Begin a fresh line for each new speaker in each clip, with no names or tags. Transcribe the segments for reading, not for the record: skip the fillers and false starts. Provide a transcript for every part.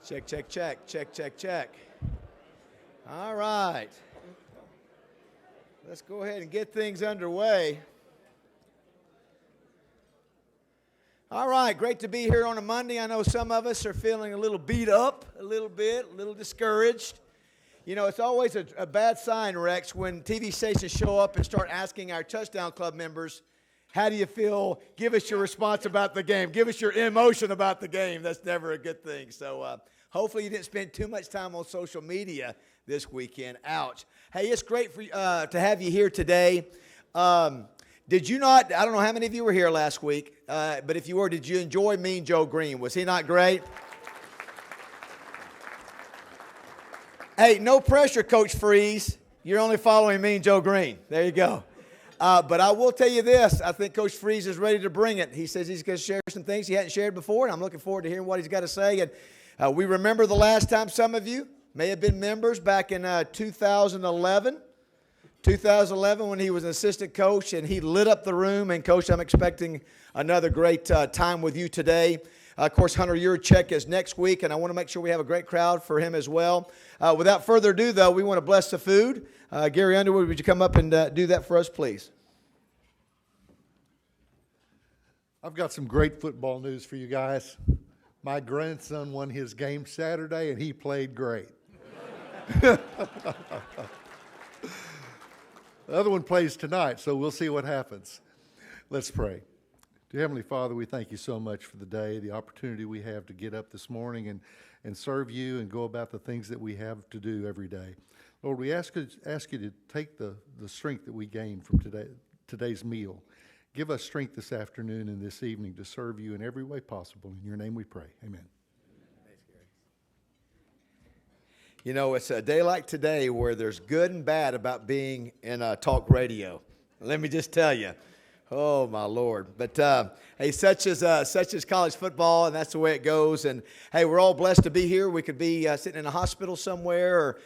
Check, check, check, check, check, check. All right. Let's go ahead and get things underway. All right, great to be here on a Monday. I know some of us are feeling a little beat up, a little discouraged. You know, it's always a bad sign, Rex, when TV stations show up and start asking our Touchdown Club members, how do you feel? Give us your response about the game. Give us your emotion about the game. That's never a good thing. So hopefully you didn't spend too much time on social media this weekend. Ouch. Hey, it's great for to have you here today. Did you not, I don't know how many of you were here last week, but if you were, did you enjoy Mean Joe Green? Was he not great? Hey, no pressure, Coach Freeze. You're only following Mean Joe Green. There you go. But I will tell you this. I think Coach Freeze is ready to bring it. He says he's going to share some things he hadn't shared before, and I'm looking forward to hearing what he's got to say. And we remember the last time some of you may have been members back in 2011. 2011 when he was an assistant coach, and he lit up the room. And, Coach, I'm expecting another great time with you today. Of course, Hunter Yurchek is next week, and I want to make sure we have a great crowd for him as well. Without further ado, though, we want to bless the food. Gary Underwood, would you come up and do that for us, please?
I've got some great football news for you guys. My grandson won his game Saturday, and he played great. The other one plays tonight, so we'll see what happens. Let's pray. Dear Heavenly Father, we thank you so much for the day, the opportunity we have to get up this morning and serve you and go about the things that we have to do every day. Lord, we ask you to take the strength that we gain from today's meal. Give us strength this afternoon and this evening to serve you in every way possible. In your name we pray. Amen.
Thanks, Gary. You know, it's a day like today where there's good and bad about being in talk radio. Let me just tell you. Oh, my Lord. But, hey, such as college football, and that's the way it goes. And, hey, we're all blessed to be here. We could be sitting in a hospital somewhere.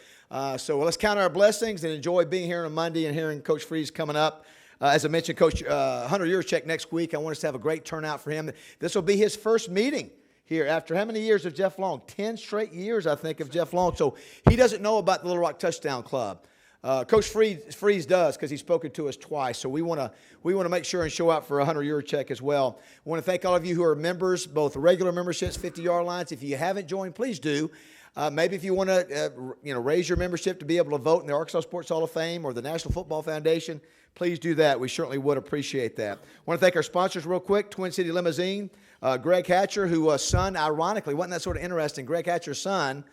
So let's count our blessings and enjoy being here on a Monday and hearing Coach Freeze coming up. As I mentioned, Coach Hunter Yurchek next week. I want us to have a great turnout for him. This will be his first meeting here after how many years of Jeff Long? 10 straight years, I think, of Jeff Long. So he doesn't know about the Little Rock Touchdown Club. Coach Freeze does because he's spoken to us twice. So we want to make sure and show out for Hunter Yurchek as well. I want to thank all of you who are members, both regular memberships, 50-yard lines. If you haven't joined, please do. Maybe if you want to raise your membership to be able to vote in the Arkansas Sports Hall of Fame or the National Football Foundation, please do that. We certainly would appreciate that. I want to thank our sponsors real quick, Twin City Limousine. Greg Hatcher, whose son, ironically, wasn't that sort of interesting? Greg Hatcher's son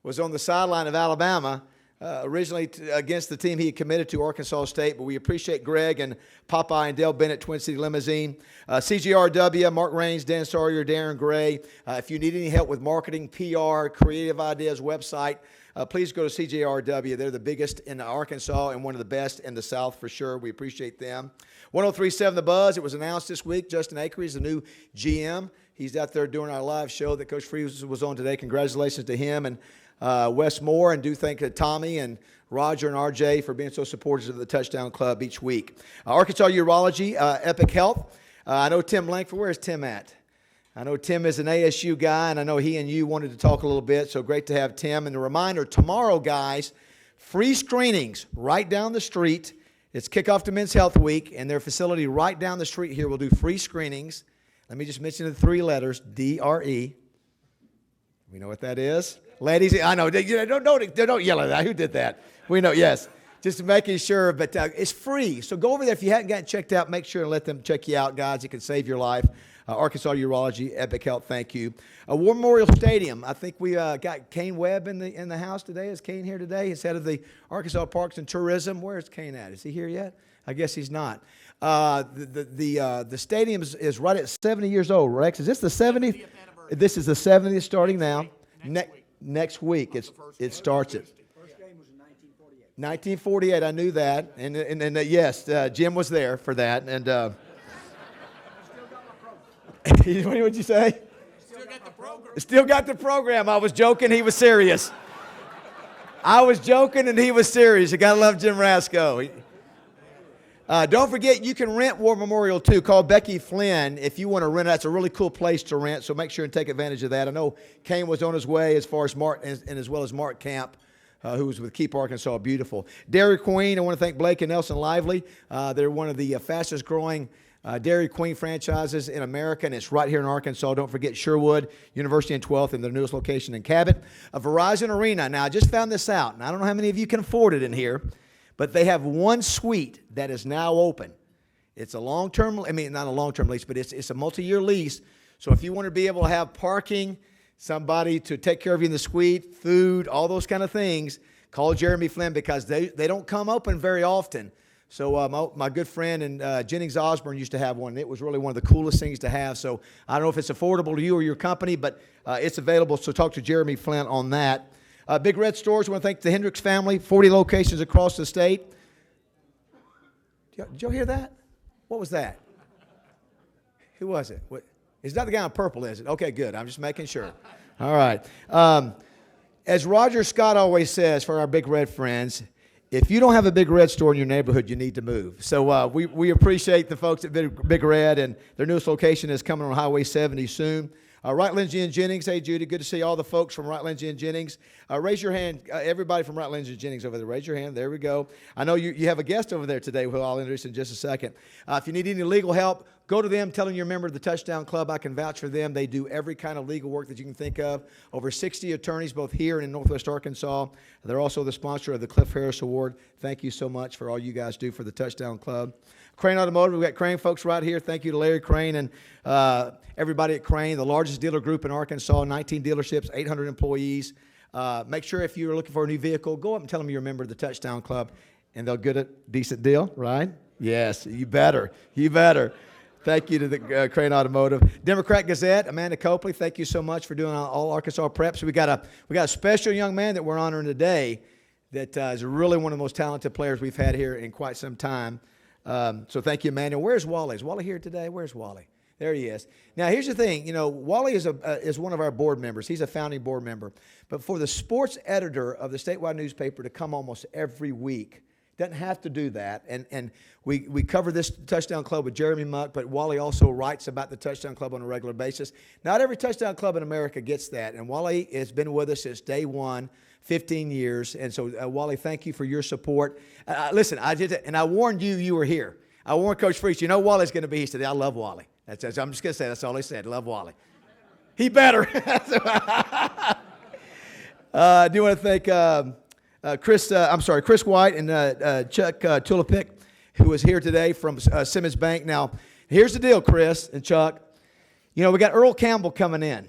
was on the sideline of Alabama, originally against the team he had committed to, Arkansas State, but we appreciate Greg and Popeye and Dale Bennett, Twin City Limousine. CGRW, Mark Raines, Dan Sawyer, Darren Gray. If you need any help with marketing, PR, creative ideas, website, please go to CJRW. They're the biggest in Arkansas and one of the best in the South for sure. We appreciate them. 103.7 The Buzz. It was announced this week. Justin Akery is the new GM. He's out there doing our live show that Coach Freeze was on today. Congratulations to him and Wes Moore, and do thank Tommy and Roger and RJ for being so supportive of the Touchdown Club each week. Arkansas Urology, Epic Health. I know Tim Langford. Where's Tim at? I know Tim is an ASU guy, and I know he and you wanted to talk a little bit, so great to have Tim. And a reminder, tomorrow, guys, free screenings right down the street. It's kickoff to Men's Health Week, and their facility right down the street here will do free screenings. Let me just mention the three letters, DRE. We know what that is. Ladies, I know, don't yell at that. Who did that? We know, yes. Just making sure, but it's free. So go over there. If you hadn't gotten checked out, make sure and let them check you out, guys. It can save your life. Arkansas Urology, Epic Health, thank you. War Memorial Stadium, I think we got Kane Webb in the house today. Is Kane here today? He's head of the Arkansas Parks and Tourism. Where's Kane at? Is he here yet? I guess he's not. The stadium is right at 70 years old, Rex. Is this the 70th? This is the 70th starting now. Next week it starts it.
First game was in 1948.
1948, I knew that, and yes, Jim was there for that, and what'd you say?
Still got the program.
Still got the program. I was joking, he was serious. I was joking and he was serious. You gotta love Jim Rasco. Don't forget, you can rent War Memorial too. Call Becky Flynn if you want to rent it. That's a really cool place to rent, so make sure and take advantage of that. I know Kane was on his way as far as Mark, and as well as Mark Camp, who was with Keep Arkansas Beautiful. Dairy Queen, I want to thank Blake and Nelson Lively. They're one of the fastest growing Dairy Queen franchises in America, and it's right here in Arkansas. Don't forget Sherwood, University and 12th, and their newest location in Cabot. Verizon Arena. Now, I just found this out, and I don't know how many of you can afford it in here, but they have one suite that is now open. It's a long-term, I mean, not a long-term lease, but it's a multi-year lease. So if you want to be able to have parking, somebody to take care of you in the suite, food, all those kind of things, call Jeremy Flynn because they don't come open very often. So my good friend and Jennings Osborne used to have one. It was really one of the coolest things to have. So I don't know if it's affordable to you or your company, but it's available. So talk to Jeremy Flynn on that. Big Red Stores, I want to thank the Hendricks family, 40 locations across the state. Did y'all hear that? What was that? Who was it? What? It's not the guy in purple, is it? Okay, good. I'm just making sure. All right. As Roger Scott always says for our Big Red friends, if you don't have a Big Red store in your neighborhood, you need to move. So we appreciate the folks at Big Red, and their newest location is coming on Highway 70 soon. Wright, Lindsay, and Jennings. Hey, Judy, good to see all the folks from Wright, Lindsay, and Jennings. Raise your hand, everybody from Wright, Lindsay, and Jennings over there. Raise your hand. There we go. I know you have a guest over there today who I'll introduce in just a second. If you need any legal help, go to them. Tell them you're a member of the Touchdown Club. I can vouch for them. They do every kind of legal work that you can think of. Over 60 attorneys, both here and in Northwest Arkansas. They're also the sponsor of the Cliff Harris Award. Thank you so much for all you guys do for the Touchdown Club. Crane Automotive, we've got Crane folks right here. Thank you to Larry Crane and everybody at Crane, the largest dealer group in Arkansas, 19 dealerships, 800 employees. Make sure if you're looking for a new vehicle, go up and tell them you're a member of the Touchdown Club, and they'll get a decent deal, right? Yes, you better. You better. Thank you to the Crane Automotive. Democrat Gazette, Amanda Copley, thank you so much for doing all Arkansas preps. We got a special young man that we're honoring today that is really one of the most talented players we've had here in quite some time. So thank you, Amanda. Where's Wally? Is Wally here today? Where's Wally? There he is. Now, here's the thing. You know, Wally is one of our board members. He's a founding board member. But for the sports editor of the statewide newspaper to come almost every week, doesn't have to do that. And we cover this Touchdown Club with Jeremy Muck, but Wally also writes about the Touchdown Club on a regular basis. Not every Touchdown Club in America gets that. And Wally has been with us since day one. 15 years. And so, Wally, thank you for your support. Listen, I did it, and I warned you were here. I warned Coach Freese, you know Wally's going to be here today. I love Wally. I'm just going to say that's all he said. Love Wally. He better. Do you want to thank Chris White and Chuck Tulipic, who was here today from Simmons Bank. Now, here's the deal, Chris and Chuck. You know, we got Earl Campbell coming in.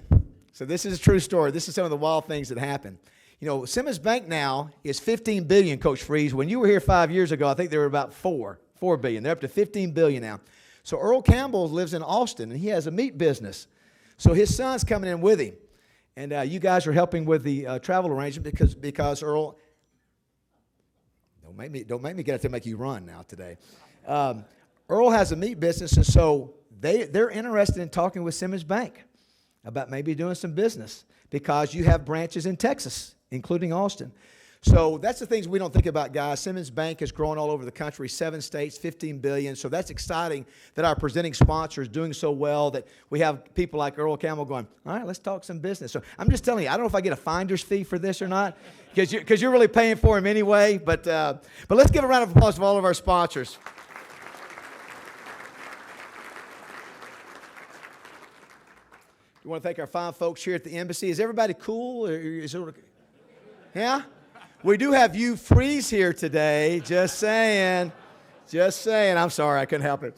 So this is a true story. This is some of the wild things that happened. You know, Simmons Bank now is $15 billion, Coach Freese. When you were here 5 years ago, I think they were about $4 billion. They're up to $15 billion now. So Earl Campbell lives in Austin, and he has a meat business. So his son's coming in with him. And you guys are helping with the travel arrangement because Earl, don't make me get out there and make you run now today. Earl has a meat business, and so they're interested in talking with Simmons Bank about maybe doing some business because you have branches in Texas, including Austin. So that's the things we don't think about, guys. Simmons Bank is growing all over the country, 7 states, $15 billion. So that's exciting that our presenting sponsor is doing so well that we have people like Earl Campbell going, all right, let's talk some business. So I'm just telling you, I don't know if I get a finder's fee for this or not because you're really paying for him anyway. But let's give a round of applause to all of our sponsors. We want to thank our fine folks here at the embassy. Is everybody cool? Yeah? We do have Hugh Freeze here today. Just saying. Just saying. I'm sorry. I couldn't help it.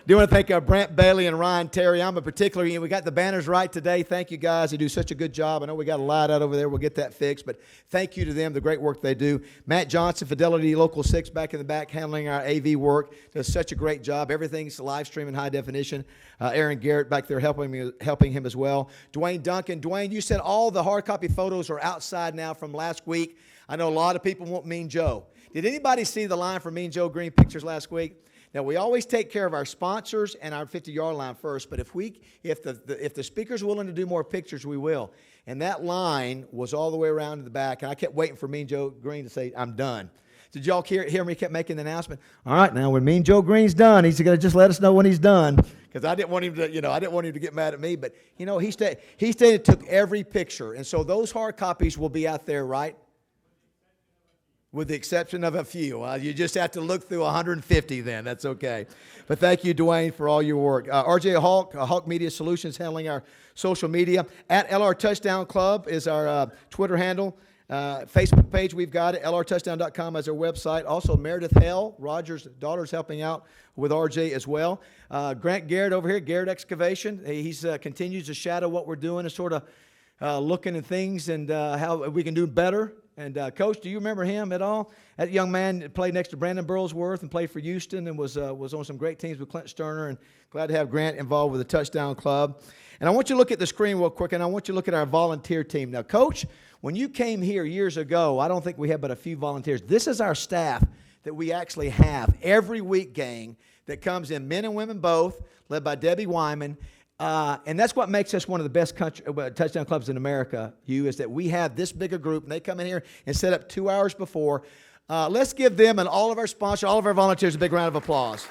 Do want to thank Brent Bailey and Ryan Terry. I'm a particular, we got the banners right today. Thank you, guys. They do such a good job. I know we got a light out over there. We'll get that fixed. But thank you to them, the great work they do. Matt Johnson, Fidelity Local 6 back in the back, handling our AV work. Does such a great job. Everything's live stream in high definition. Aaron Garrett back there helping him as well. Dwayne Duncan. Dwayne, you said all the hard copy photos are outside now from last week. I know a lot of people want Mean Joe. Did anybody see the line for Mean Joe Green pictures last week? Now, we always take care of our sponsors and our 50-yard line first, but if the speaker's willing to do more pictures, we will. And that line was all the way around to the back, and I kept waiting for Mean Joe Green to say, I'm done. Did y'all hear me kept making the announcement? All right, now when Mean Joe Green's done, he's going to just let us know when he's done. Because I didn't want him to, I didn't want him to get mad at me. But, he stayed and took every picture. And so those hard copies will be out there, right? With the exception of a few. You just have to look through 150 then. That's okay. But thank you, Dwayne, for all your work. RJ Hawk, Hawk Media Solutions, handling our social media. At LR Touchdown Club is our Twitter handle. Facebook page, we've got it. LRTouchdown.com as our website. Also, Meredith Hale, Roger's daughter's helping out with RJ as well. Grant Garrett over here, Garrett Excavation. He's continues to shadow what we're doing and sort of looking at things and how we can do better. And Coach, do you remember him at all? That young man played next to Brandon Burlsworth and played for Houston and was on some great teams with Clint Sterner. And glad to have Grant involved with the Touchdown Club. And I want you to look at the screen real quick, and I want you to look at our volunteer team. Now, Coach, when you came here years ago, I don't think we had but a few volunteers. This is our staff that we actually have every week, gang, that comes in, men and women both, led by Debbie Wyman. And that's what makes us one of the best touchdown clubs in America, Hugh, is that we have this big a group, and they come in here and set up 2 hours before. Let's give them and all of our sponsors, all of our volunteers, a big round of applause.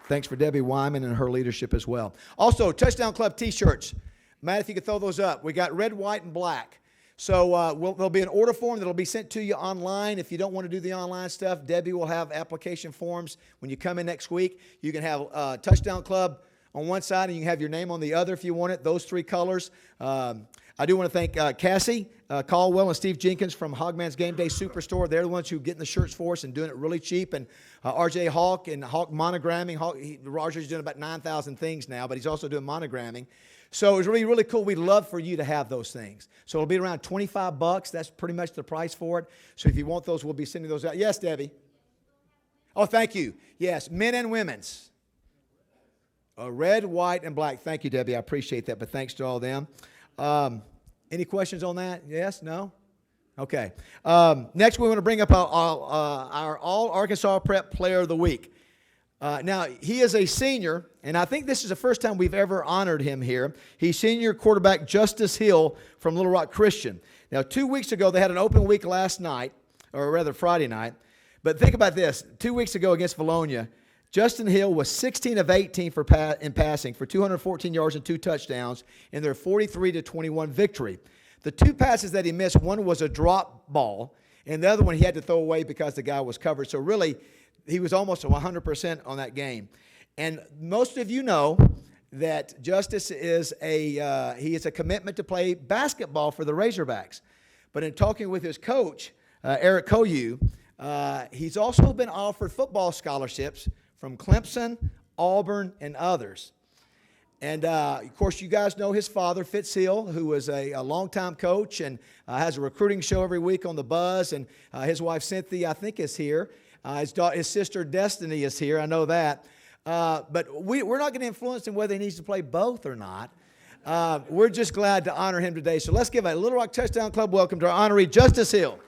Thanks for Debbie Wyman and her leadership as well. Also, Touchdown Club T-shirts. Matt, if you could throw those up. We got red, white, and black. So there'll be an order form that'll be sent to you online. If you don't want to do the online stuff, Debbie will have application forms when you come in next week. You can have Touchdown Club on one side, and you can have your name on the other if you want it, those three colors. I do want to thank Cassie Caldwell and Steve Jenkins from Hogman's Game Day Superstore. They're the ones who get in the shirts for us and doing it really cheap. And RJ Hawk and Hawk Monogramming. Roger's doing about 9,000 things now, but he's also doing monogramming. So it's really, really cool. We'd love for you to have those things. So it'll be around $25. That's pretty much the price for it. So if you want those, we'll be sending those out. Yes, Debbie? Oh, thank you. Yes, men and women's. Red, white, and black. Thank you, Debbie. I appreciate that, but thanks to all them. Any questions on that? Yes? No? Okay. Next, we want to bring up our All-Arkansas Prep Player of the Week. Now, he is a senior, and I think this is the first time we've ever honored him here. He's senior quarterback Justice Hill from Little Rock Christian. Now, 2 weeks ago, they had an open week last night, or rather Friday night. But think about this. 2 weeks ago against Valonia, Justin Hill was 16 of 18 in passing for 214 yards and 2 touchdowns in their 43-21 victory. The 2 passes that he missed, one was a drop ball, and the other one he had to throw away because the guy was covered. So really, he was almost 100% on that game. And most of you know that Justice is he is a commitment to play basketball for the Razorbacks. But in talking with his coach, Eric Koyu, he's also been offered football scholarships from Clemson, Auburn, and others. And, of course, you guys know his father, Fitz Hill, who was a longtime coach and has a recruiting show every week on The Buzz. And his wife, Cynthia, I think, is here. His sister, Destiny, is here. I know that. But we're not going to influence him whether he needs to play both or not. We're just glad to honor him today. So let's give a Little Rock Touchdown Club welcome to our honoree, Justice Hill.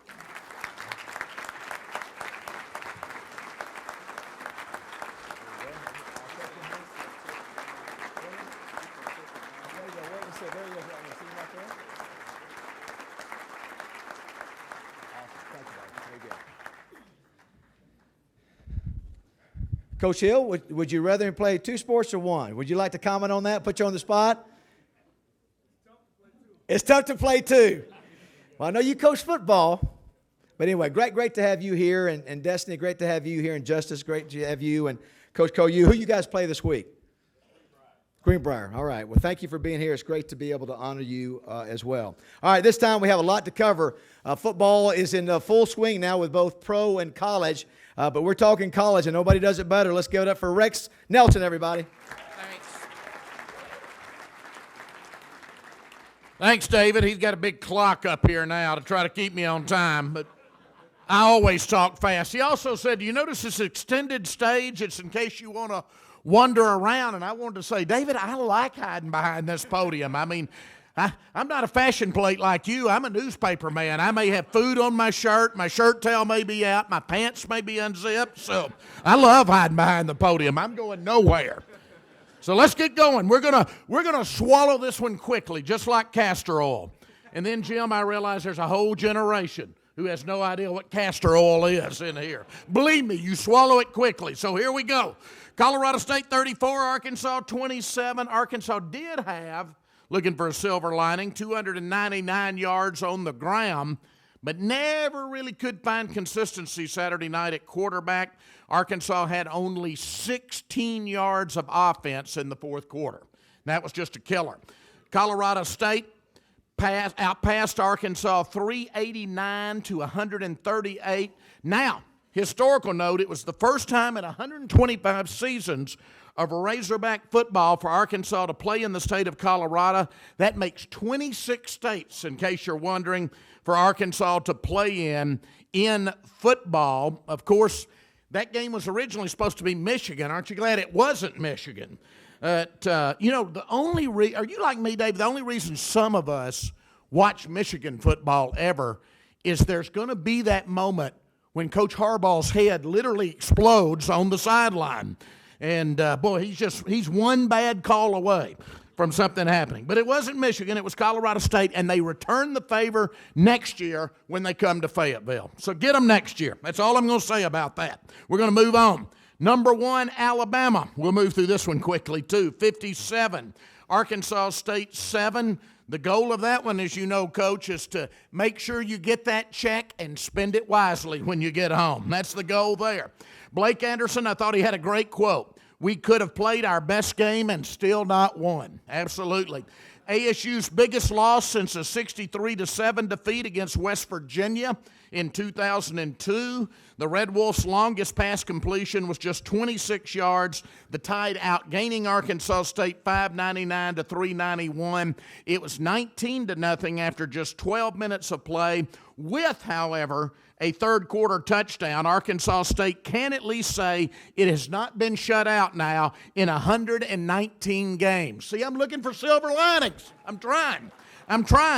Coach Hill, would you rather him play 2 sports or 1? Would you like to comment on that? Put you on the spot? It's tough to play 2. Well, I know you coach football. But anyway, great to have you here. And Destiny, great to have you here. And Justice, great to have you. And Coach Koyu, who you guys play this week? Greenbrier. All right. Well, thank you for being here. It's great to be able to honor you as well. All right. This time we have a lot to cover. Football is in full swing now with both pro and college. But we're talking college, and nobody does it better. Let's give it up for Rex Nelson, everybody.
Thanks, David. He's got a big clock up here now to try to keep me on time, but I always talk fast. He also said, you notice this extended stage? It's in case you want to wander around. And I wanted to say, David, I like hiding behind this podium. I mean, I'm not a fashion plate like you. I'm a newspaper man. I may have food on my shirt tail may be out, my pants may be unzipped. So I love hiding behind the podium. I'm going nowhere. So let's get going. We're gonna swallow this one quickly, just like castor oil. And then, Jim, I realize there's a whole generation who has no idea what castor oil is in here. Believe me, you swallow it quickly. So here we go. Colorado State 34, Arkansas 27. Arkansas did have, looking for a silver lining, 299 yards on the ground, but never really could find consistency Saturday night at quarterback. Arkansas had only 16 yards of offense in the fourth quarter. That was just a killer. Colorado State outpassed Arkansas 389 to 138. Now, historical note, it was the first time in 125 seasons of Razorback football for Arkansas to play in the state of Colorado. That makes 26 states, in case you're wondering, for Arkansas to play in football. Of course, that game was originally supposed to be Michigan. Aren't you glad it wasn't Michigan? The only are you like me, Dave? The only reason some of us watch Michigan football ever is there's going to be that moment when Coach Harbaugh's head literally explodes on the sideline. And, he's one bad call away from something happening. But it wasn't Michigan. It was Colorado State, and they return the favor next year when they come to Fayetteville. So get them next year. That's all I'm going to say about that. We're going to move on. Number 1, Alabama. We'll move through this one quickly, too. 57. Arkansas State 7. The goal of that one, as you know, Coach, is to make sure you get that check and spend it wisely when you get home. That's the goal there. Blake Anderson, I thought he had a great quote. We could have played our best game and still not won. Absolutely. ASU's biggest loss since a 63-7 defeat against West Virginia in 2002. The Red Wolves' longest pass completion was just 26 yards. The Tide outgaining Arkansas State 599 to 391. It was 19-0 after just 12 minutes of play, with, however, a third quarter touchdown. Arkansas State can at least say it has not been shut out now in 119 games. See, I'm looking for silver linings. I'm trying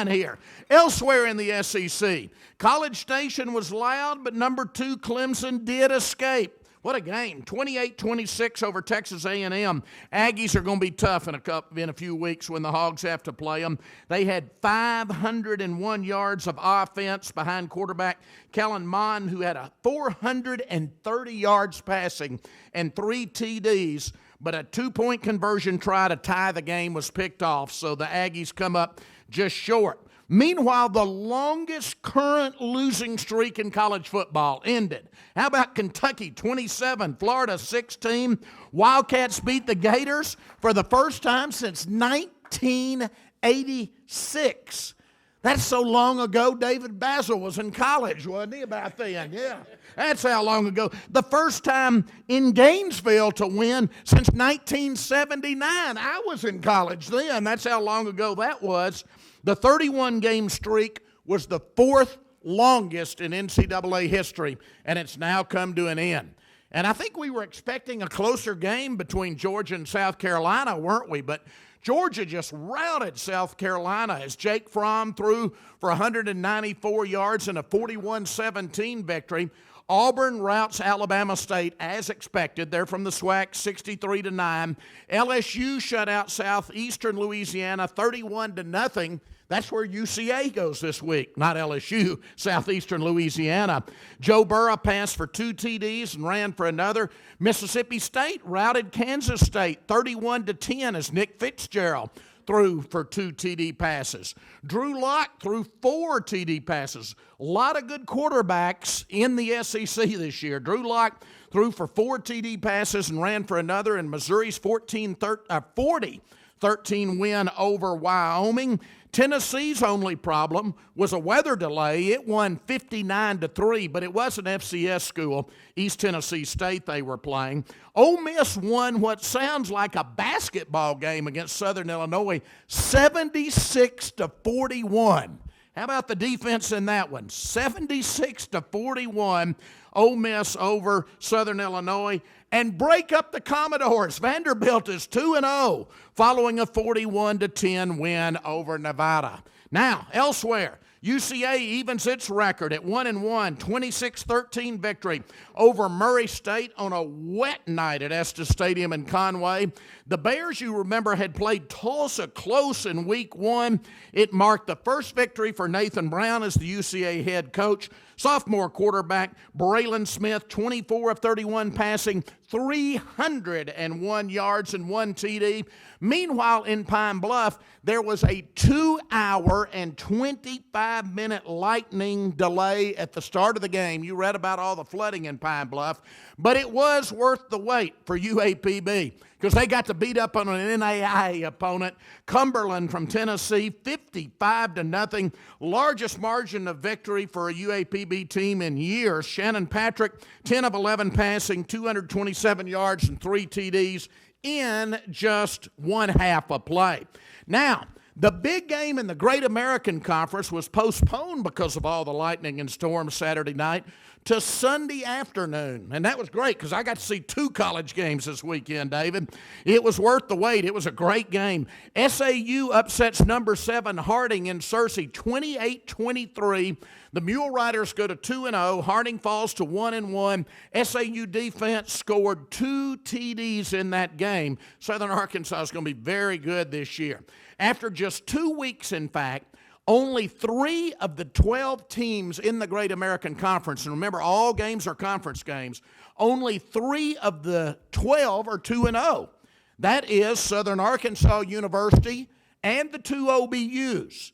here. Elsewhere in the SEC, College Station was loud, but number 2 Clemson did escape. What a game. 28-26 over Texas A&M. Aggies are going to be tough in a few weeks when the Hogs have to play them. They had 501 yards of offense behind quarterback Kellen Mond, who had 430 yards passing and 3 TDs, but a 2-point conversion try to tie the game was picked off, so the Aggies come up just short. Meanwhile, the longest current losing streak in college football ended. How about Kentucky 27, Florida 16? Wildcats beat the Gators for the first time since 1986. That's so long ago, David Basil was in college, wasn't he, about then? Yeah, that's how long ago. The first time in Gainesville to win since 1979. I was in college then. That's how long ago that was. The 31-game streak was the 4th longest in NCAA history, and it's now come to an end. And I think we were expecting a closer game between Georgia and South Carolina, weren't we? But Georgia just routed South Carolina as Jake Fromm threw for 194 yards in a 41-17 victory. Auburn routs Alabama State as expected. They're from the SWAC 63-9. LSU shut out Southeastern Louisiana 31-0. That's where UCA goes this week, not LSU, Southeastern Louisiana. Joe Burrow passed for 2 TDs and ran for another. Mississippi State routed Kansas State 31-10 as Nick Fitzgerald threw for 2 TD passes. Drew Lock threw 4 TD passes. A lot of good quarterbacks in the SEC this year. Drew Lock threw for 4 TD passes and ran for another in Missouri's 40-13 win over Wyoming. Tennessee's only problem was a weather delay. It won 59-3, but it was an FCS school, East Tennessee State they were playing. Ole Miss won what sounds like a basketball game against Southern Illinois, 76-41. How about the defense in that one? 76-41, Ole Miss over Southern Illinois. And break up the Commodores. Vanderbilt is 2-0 following a 41-10 win over Nevada. Now, elsewhere, UCA evens its record at 1-1, 26-13 victory over Murray State on a wet night at Estes Stadium in Conway. The Bears, you remember, had played Tulsa close in week 1. It marked the first victory for Nathan Brown as the UCA head coach. Sophomore quarterback Braylon Smith, 24 of 31 passing, 301 yards and 1 TD. Meanwhile, in Pine Bluff, there was a 2-hour and 25-minute lightning delay at the start of the game. You read about all the flooding in Pine Bluff, but it was worth the wait for UAPB because they got to beat up on an NAIA opponent, Cumberland from Tennessee, 55-0, largest margin of victory for a UAPB team in years. Shannon Patrick, 10 of 11 passing, 227 yards and 3 TDs in just one half a play. Now, the big game in the Great American Conference was postponed because of all the lightning and storms Saturday night to Sunday afternoon. And that was great because I got to see 2 college games this weekend, David. It was worth the wait. It was a great game. SAU upsets number 7 Harding in Searcy 28-23. The Mule Riders go to 2-0. Harding falls to 1-1. SAU defense scored 2 TDs in that game. Southern Arkansas is going to be very good this year. After just 2 weeks, in fact, only 3 of the 12 teams in the Great American Conference, and remember, all games are conference games, only 3 of the 12 are 2-0. That is Southern Arkansas University and the 2 OBUs.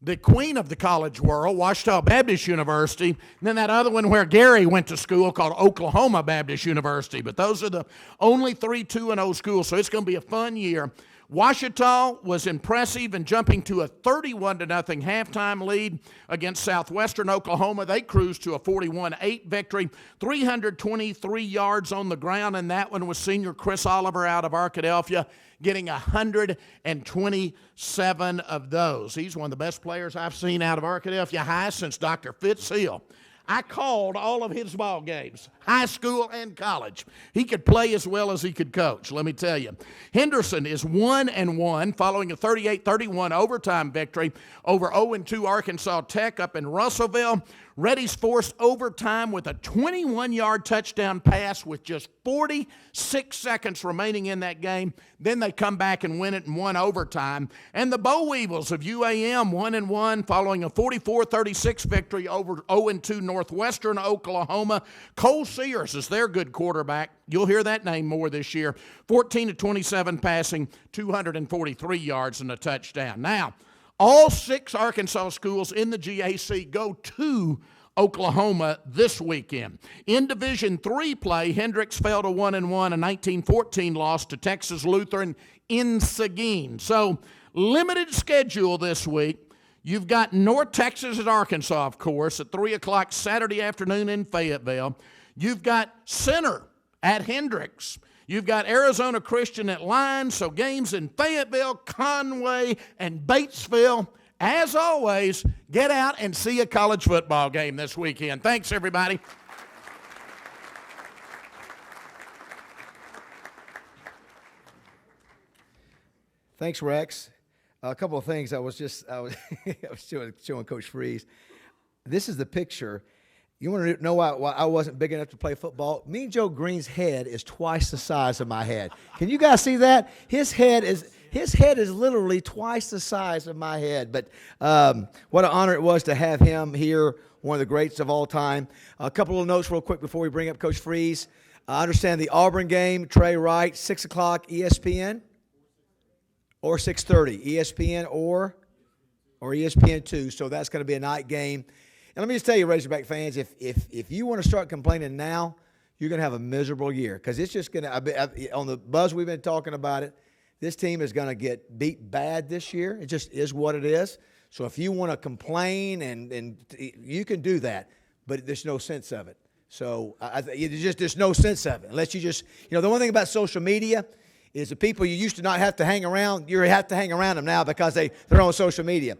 The queen of the college world, Ouachita Baptist University, and then that other one where Gary went to school called Oklahoma Baptist University. But those are the only 3 2-0 schools, so it's going to be a fun year. Ouachita was impressive in jumping to a 31-0 halftime lead against Southwestern Oklahoma. They cruised to a 41-8 victory, 323 yards on the ground, and that one was senior Chris Oliver out of Arkadelphia, getting 127 of those. He's one of the best players I've seen out of Arkadelphia High since Dr. Fitzhill. I called all of his ball games, high school and college. He could play as well as he could coach, let me tell you. Henderson is 1-1 following a 38-31 overtime victory over 0-2 Arkansas Tech up in Russellville. Reddy's forced overtime with a 21-yard touchdown pass with just 46 seconds remaining in that game. Then they come back and win it in 1 overtime. And the Boll Weevils of UAM 1-1 following a 44-36 victory over 0-2 Northwestern Oklahoma. Cole Sears is their good quarterback. You'll hear that name more this year. 14-27 passing, 243 yards and a touchdown. Now, all 6 Arkansas schools in the GAC go to Oklahoma this weekend. In Division III play, Hendricks fell to 1-1, a 19-14 loss to Texas Lutheran in Seguin. So, limited schedule this week. You've got North Texas at Arkansas, of course, at 3 o'clock Saturday afternoon in Fayetteville. You've got Center at Hendricks. You've got Arizona Christian at Line, so games in Fayetteville, Conway, and Batesville. As always, get out and see a college football game this weekend. Thanks, everybody.
Thanks, Rex. A couple of things. I was showing Coach Freeze. This is the picture. You want to know why I wasn't big enough to play football? Mean Joe Green's head is twice the size of my head. Can you guys see that? His head is literally twice the size of my head. But what an honor it was to have him here, one of the greats of all time. A couple of notes real quick before we bring up Coach Freeze. I understand the Auburn game, Trey Wright, 6 o'clock ESPN or 6:30, ESPN or ESPN2. So that's going to be a night game. And let me just tell you, Razorback fans, if you want to start complaining now, you're going to have a miserable year because it's just going to, on the buzz we've been talking about it, this team is going to get beat bad this year. It just is what it is. So if you want to complain, and you can do that, but there's no sense of it. So there's no sense of it unless you just, the one thing about social media is the people you used to not have to hang around, you have to hang around them now because they're on social media.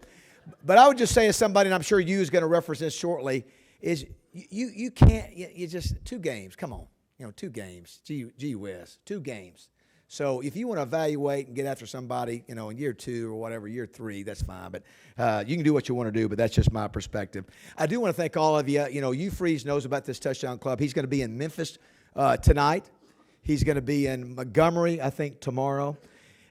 But I would just say as somebody, and I'm sure you is going to reference this shortly, is you can't, you just, 2 games, come on. 2 games, gee whiz, 2 games. So if you want to evaluate and get after somebody, in year 2 or whatever, year 3, that's fine. But you can do what you want to do, but that's just my perspective. I do want to thank all of you. Hugh Freeze knows about this Touchdown Club. He's going to be in Memphis tonight. He's going to be in Montgomery, I think, tomorrow.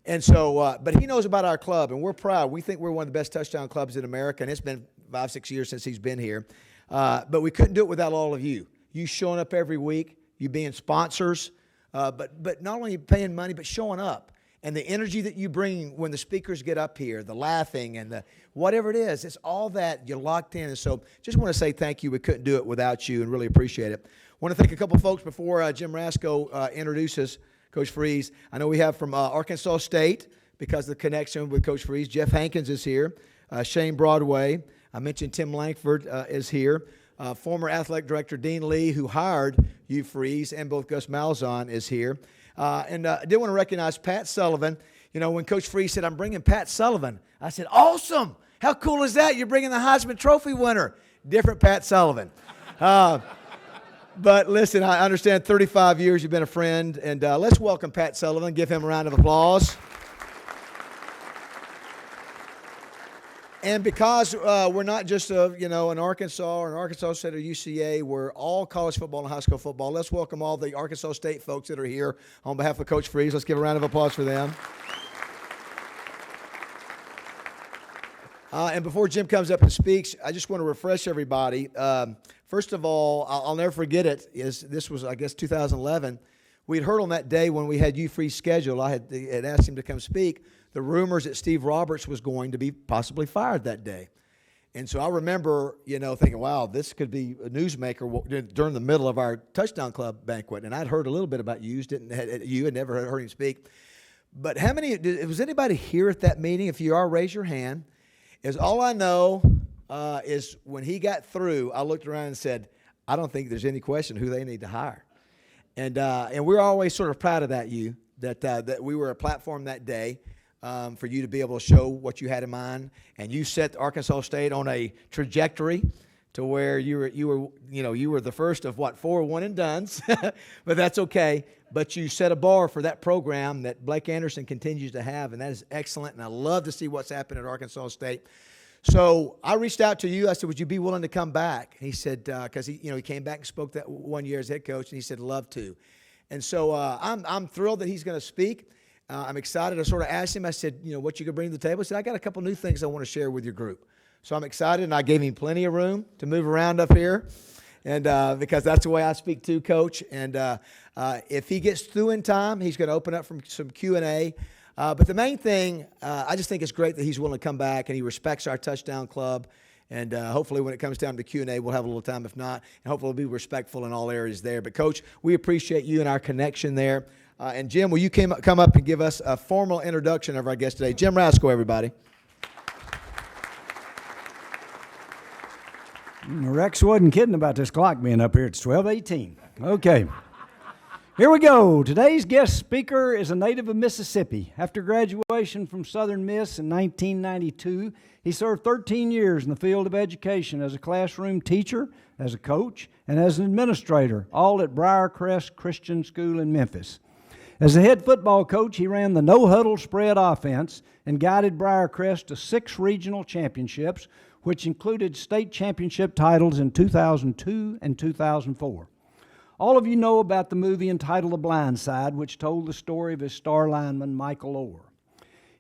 And so, but he knows about our club, and we're proud. We think we're one of the best touchdown clubs in America, and it's been 5-6 years since he's been here. But we couldn't do it without all of you. You showing up every week, you being sponsors, but not only paying money, but showing up. And the energy that you bring when the speakers get up here, the laughing and the whatever it is, it's all that you're locked in. And so just want to say thank you. We couldn't do it without you and really appreciate it. Want to thank a couple folks before Jim Rasco introduces Coach Freeze. I know we have from Arkansas State, because of the connection with Coach Freeze. Jeff Hankins is here. Shane Broadway. I mentioned Tim Langford is here. Former athletic director Dean Lee, who hired Hugh Freeze, and both Gus Malzahn is here. And I did want to recognize Pat Sullivan. When Coach Freeze said, I'm bringing Pat Sullivan, I said, awesome. How cool is that? You're bringing the Heisman Trophy winner. Different Pat Sullivan. But listen, I understand 35 years you've been a friend. And let's welcome Pat Sullivan. Give him a round of applause. And because we're not just an Arkansas or an Arkansas State or UCA, we're all college football and high school football. Let's welcome all the Arkansas State folks that are here on behalf of Coach Freeze. Let's give a round of applause for them. And before Jim comes up and speaks, I just want to refresh everybody. First of all, I'll never forget it. This was, I guess, 2011. We'd heard on that day when we had Hugh Freeze scheduled, I had asked him to come speak, the rumors that Steve Roberts was going to be possibly fired that day. And so I remember, thinking, wow, this could be a newsmaker during the middle of our Touchdown Club banquet. And I'd heard a little bit about you had never heard him speak. But was anybody here at that meeting? If you are, raise your hand. All I know is when he got through, I looked around and said, I don't think there's any question who they need to hire. And we're always sort of proud of that, that we were a platform that day for you to be able to show what you had in mind. And you set Arkansas State on a trajectory to where you were the first of 4 one-and-dones, but that's okay. But you set a bar for that program that Blake Anderson continues to have, and that is excellent. And I love to see what's happened at Arkansas State. So I reached out to you. I said, would you be willing to come back? And he said, because he came back and spoke that 1 year as head coach, and he said, love to. And so I'm thrilled that he's going to speak. I'm excited. I sort of asked him, I said, what you could bring to the table? He said, I got a couple new things I want to share with your group. So I'm excited, and I gave him plenty of room to move around up here, and because that's the way I speak too, Coach. And if he gets through in time, he's going to open up for some Q&A. But the main thing, I just think it's great that he's willing to come back, and he respects our Touchdown Club. And hopefully when it comes down to Q&A, we'll have a little time. If not, and hopefully we'll be respectful in all areas there. But, Coach, we appreciate you and our connection there. And, Jim, will you come up and give us a formal introduction of our guest today? Jim Rasco, everybody.
Rex wasn't kidding about this clock being up here. It's 12:18. Okay. Here we go. Today's guest speaker is a native of Mississippi. After graduation from Southern Miss in 1992, he served 13 years in the field of education as a classroom teacher, as a coach, and as an administrator, all at Briarcrest Christian School in Memphis. As a head football coach, he ran the no-huddle spread offense and guided Briarcrest to 6 regional championships, which included state championship titles in 2002 and 2004. All of you know about the movie entitled The Blind Side, which told the story of his star lineman, Michael Oher.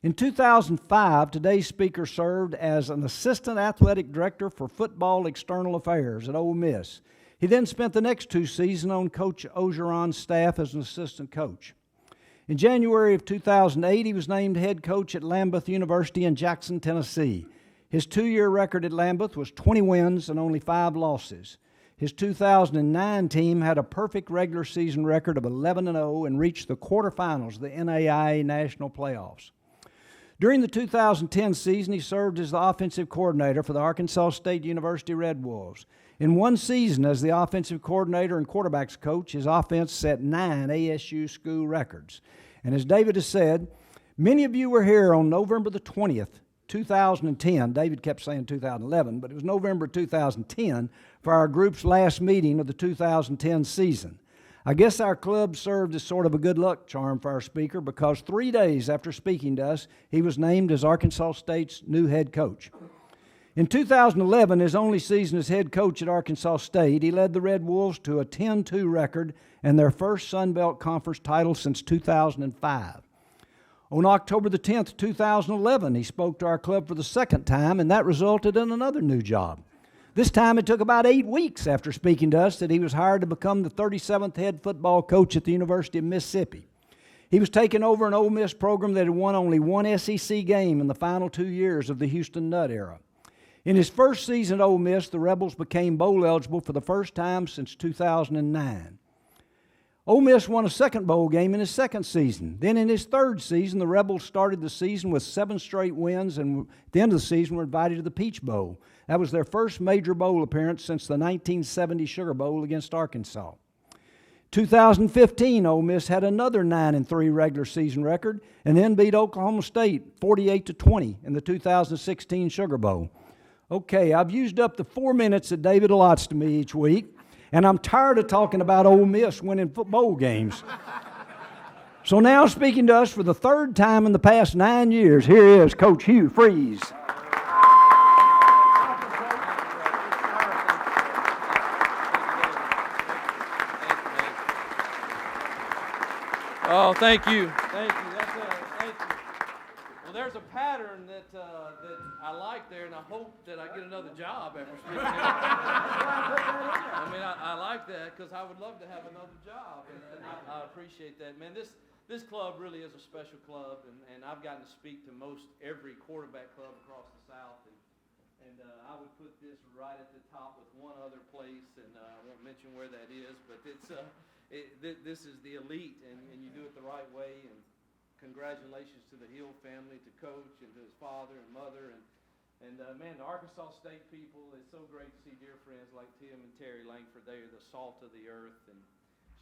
In 2005, today's speaker served as an assistant athletic director for football external affairs at Ole Miss. He then spent the next 2 seasons on Coach Orgeron's staff as an assistant coach. In January of 2008, he was named head coach at Lambuth University in Jackson, Tennessee. His 2-year record at Lambuth was 20 wins and only 5 losses. His 2009 team had a perfect regular season record of 11-0 and reached the quarterfinals of the NAIA National Playoffs. During the 2010 season, he served as the offensive coordinator for the Arkansas State University Red Wolves. In one season as the offensive coordinator and quarterbacks coach, his offense set 9 ASU school records. And as David has said, many of you were here on November the 20th, 2010. David kept saying 2011, but it was November 2010 for our group's last meeting of the 2010 season. I guess our club served as sort of a good luck charm for our speaker because 3 days after speaking to us, he was named as Arkansas State's new head coach. In 2011, his only season as head coach at Arkansas State, he led the Red Wolves to a 10-2 record and their first Sun Belt Conference title since 2005. On October the 10th, 2011, he spoke to our club for the second time, and that resulted in another new job. This time it took about 8 weeks after speaking to us that he was hired to become the 37th head football coach at the University of Mississippi. He was taking over an Ole Miss program that had won only one SEC game in the final 2 years of the Houston Nutt era. In his first season at Ole Miss, the Rebels became bowl eligible for the first time since 2009. Ole Miss won a second bowl game in his second season. Then in his third season, the Rebels started the season with 7 straight wins, and at the end of the season were invited to the Peach Bowl. That was their first major bowl appearance since the 1970 Sugar Bowl against Arkansas. 2015, Ole Miss had another 9-3 regular season record and then beat Oklahoma State 48-20 in the 2016 Sugar Bowl. Okay, I've used up the 4 minutes that David allots to me each week, and I'm tired of talking about Ole Miss winning football games. So now speaking to us for the third time in the past 9 years, here is Coach Hugh Freeze.
Oh, thank you. Thank you. Thank you. Well, there's a pattern that I like there, and I hope that I get another job after speaking. I mean, I like that because I would love to have another job, and I appreciate that. Man, this club really is a special club, and I've gotten to speak to most every quarterback club across the South, and I would put this right at the top with one other place, and I won't mention where that is, but this is the elite, and you do it the right way, and congratulations to the Hill family, to Coach, and to his father and mother, and man, the Arkansas State people, it's so great to see dear friends like Tim and Terry Langford. They are the salt of the earth, and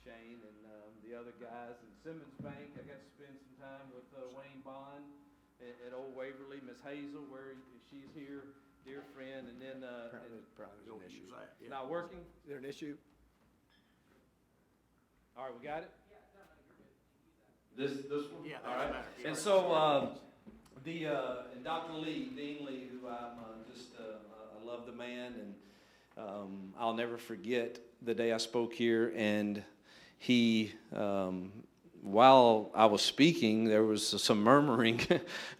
Shane and the other guys. And Simmons Bank, I got to spend some time with Wayne Bond at Old Waverly. Miss Hazel, where she's here, dear friend. And then
Apparently there's an issue.
it's not working.
Is there an issue?
All right, we got it. This one?
Yeah,
all right.
that's better.
And so and Dr. Lee, Dean Lee, who I love the man, and I'll never forget the day I spoke here, and he, while I was speaking, there was some murmuring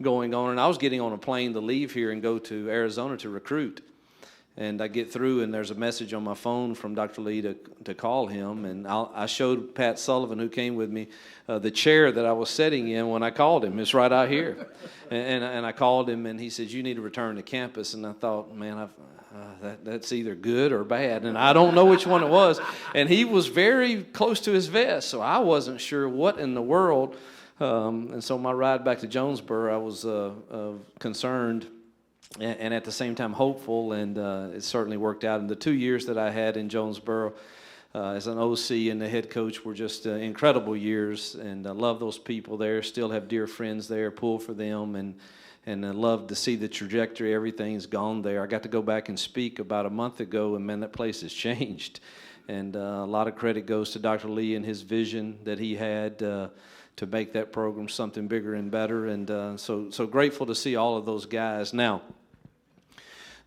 going on, and I was getting on a plane to leave here and go to Arizona to recruit. And I get through, and there's a message on my phone from Dr. Lee to call him. And I showed Pat Sullivan, who came with me, the chair that I was sitting in when I called him. It's right out here. And I called him, and he said, "You need to return to campus." And I thought, man, that's either good or bad. And I don't know which one it was. And he was very close to his vest, so I wasn't sure what in the world. And so my ride back to Jonesboro, I was concerned and at the same time hopeful, and it certainly worked out. And the 2 years that I had in Jonesboro as an OC and the head coach were just incredible years, and I love those people there, still have dear friends there, pull for them, and I love to see the trajectory. Everything's gone there. I got to go back and speak about a month ago, and man, that place has changed. And a lot of credit goes to Dr. Lee and his vision that he had to make that program something bigger and better. And so grateful to see all of those guys. Now,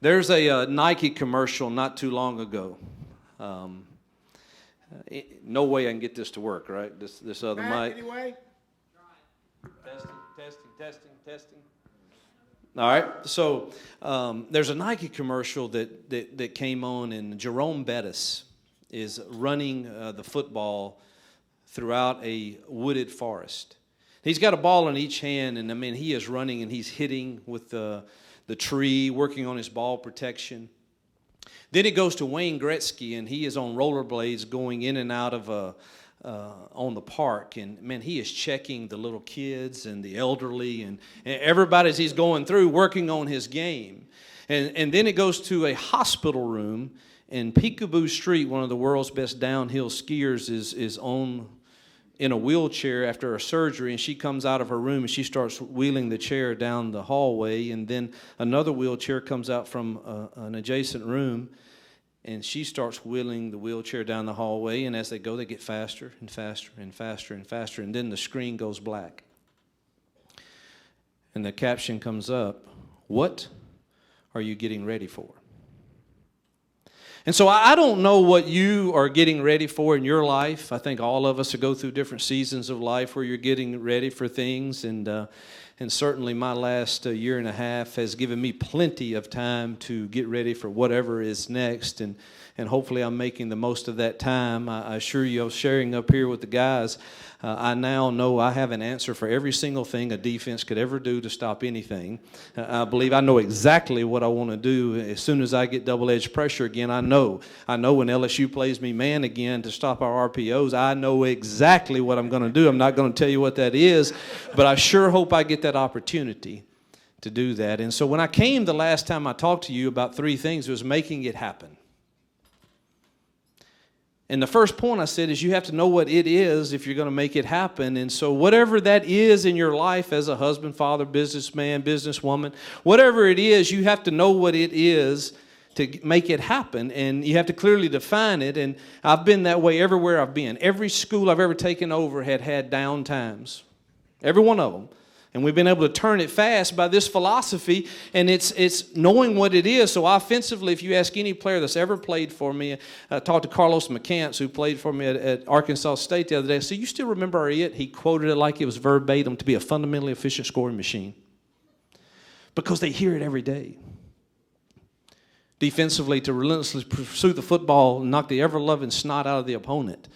there's a Nike commercial not too long ago. No way I can get this to work, right? This other mic.
Anyway?
Testing. All right. So there's a Nike commercial that came on, and Jerome Bettis is running the football throughout a wooded forest. He's got a ball in each hand, and I mean, he is running and he's hitting with the tree, working on his ball protection. Then it goes to Wayne Gretzky, and he is on rollerblades going in and out of on the park. And, man, he is checking the little kids and the elderly and everybody as he's going through, working on his game. And then it goes to a hospital room, and Peekaboo Street, one of the world's best downhill skiers, is in a wheelchair after a surgery, and she comes out of her room and she starts wheeling the chair down the hallway, and then another wheelchair comes out from an adjacent room, and she starts wheeling the wheelchair down the hallway, and as they go, they get faster and faster and faster and faster, and then the screen goes black. And the caption comes up, "What are you getting ready for?" And so I don't know what you are getting ready for in your life. I think all of us go through different seasons of life where you're getting ready for things. And certainly my last year and a half has given me plenty of time to get ready for whatever is next. And hopefully I'm making the most of that time. I assure you, I was sharing up here with the guys. I now know I have an answer for every single thing a defense could ever do to stop anything. I believe I know exactly what I want to do. As soon as I get double-edged pressure again, I know when LSU plays me man again to stop our RPOs, I know exactly what I'm going to do. I'm not going to tell you what that is, but I sure hope I get that opportunity to do that. And so when I came the last time I talked to you about three things, it was making it happen. And the first point I said is you have to know what it is if you're going to make it happen. And so whatever that is in your life as a husband, father, businessman, businesswoman, whatever it is, you have to know what it is to make it happen. And you have to clearly define it. And I've been that way everywhere I've been. Every school I've ever taken over had down times. Every one of them. And we've been able to turn it fast by this philosophy, and it's knowing what it is. So offensively, if you ask any player that's ever played for me, I talked to Carlos McCants, who played for me at Arkansas State the other day. So you still remember it? He quoted it like it was verbatim, to be a fundamentally efficient scoring machine. Because they hear it every day. Defensively, to relentlessly pursue the football and knock the ever-loving snot out of the opponent.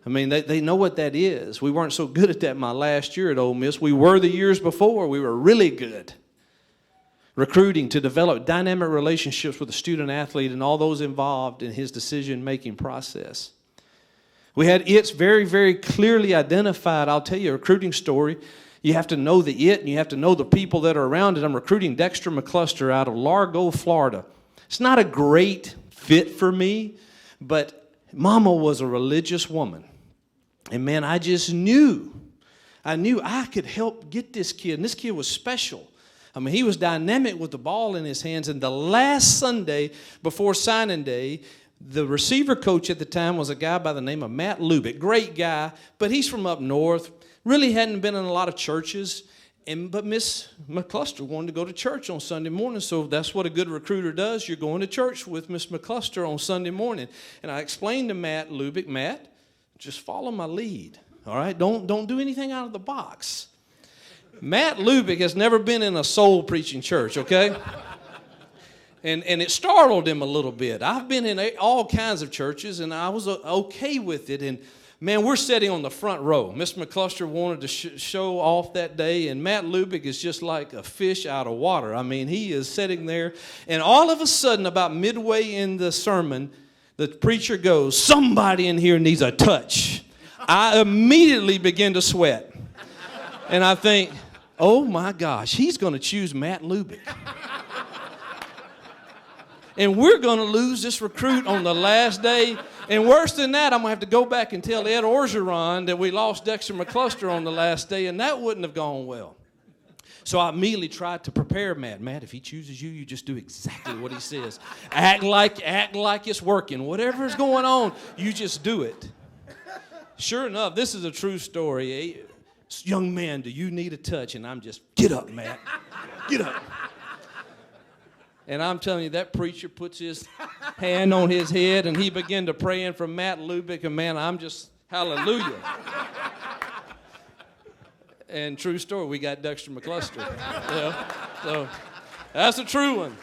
I mean, they know what that is. We weren't so good at that my last year at Ole Miss. We were the years before. We were really good. Recruiting to develop dynamic relationships with the student athlete and all those involved in his decision-making process. We had it's very, very clearly identified. I'll tell you a recruiting story. You have to know the it, and you have to know the people that are around it. I'm recruiting Dexter McCluster out of Largo, Florida. It's not a great fit for me, but Mama was a religious woman. And man, I just knew I could help get this kid. And this kid was special. I mean, he was dynamic with the ball in his hands. And the last Sunday before signing day, the receiver coach at the time was a guy by the name of Matt Lubick. Great guy, but he's from up north. Really hadn't been in a lot of churches. But Miss McCluster wanted to go to church on Sunday morning, so that's what a good recruiter does. You're going to church with Miss McCluster on Sunday morning. And I explained to Matt Lubick, Matt, just follow my lead, all right? Don't do anything out of the box. Matt Lubick has never been in a soul-preaching church, okay? And it startled him a little bit. I've been in all kinds of churches, and I was okay with it. And man, we're sitting on the front row. Miss McCluster wanted to show off that day, and Matt Lubick is just like a fish out of water. I mean, he is sitting there, and all of a sudden, about midway in the sermon, the preacher goes, "Somebody in here needs a touch." I immediately begin to sweat. And I think, oh my gosh, he's going to choose Matt Lubick. And we're going to lose this recruit on the last day. And worse than that, I'm going to have to go back and tell Ed Orgeron that we lost Dexter McCluster on the last day, and that wouldn't have gone well. So I immediately tried to prepare Matt. Matt, if he chooses you, you just do exactly what he says. Act like it's working. Whatever's going on, you just do it. Sure enough, this is a true story. Young man, do you need a touch? And I'm just, get up, Matt. Get up. And I'm telling you, that preacher puts his hand on his head, and he began to praying for Matt Lubick, and man, I'm just, hallelujah. And true story, we got Dexter McCluster. Yeah, so that's a true one.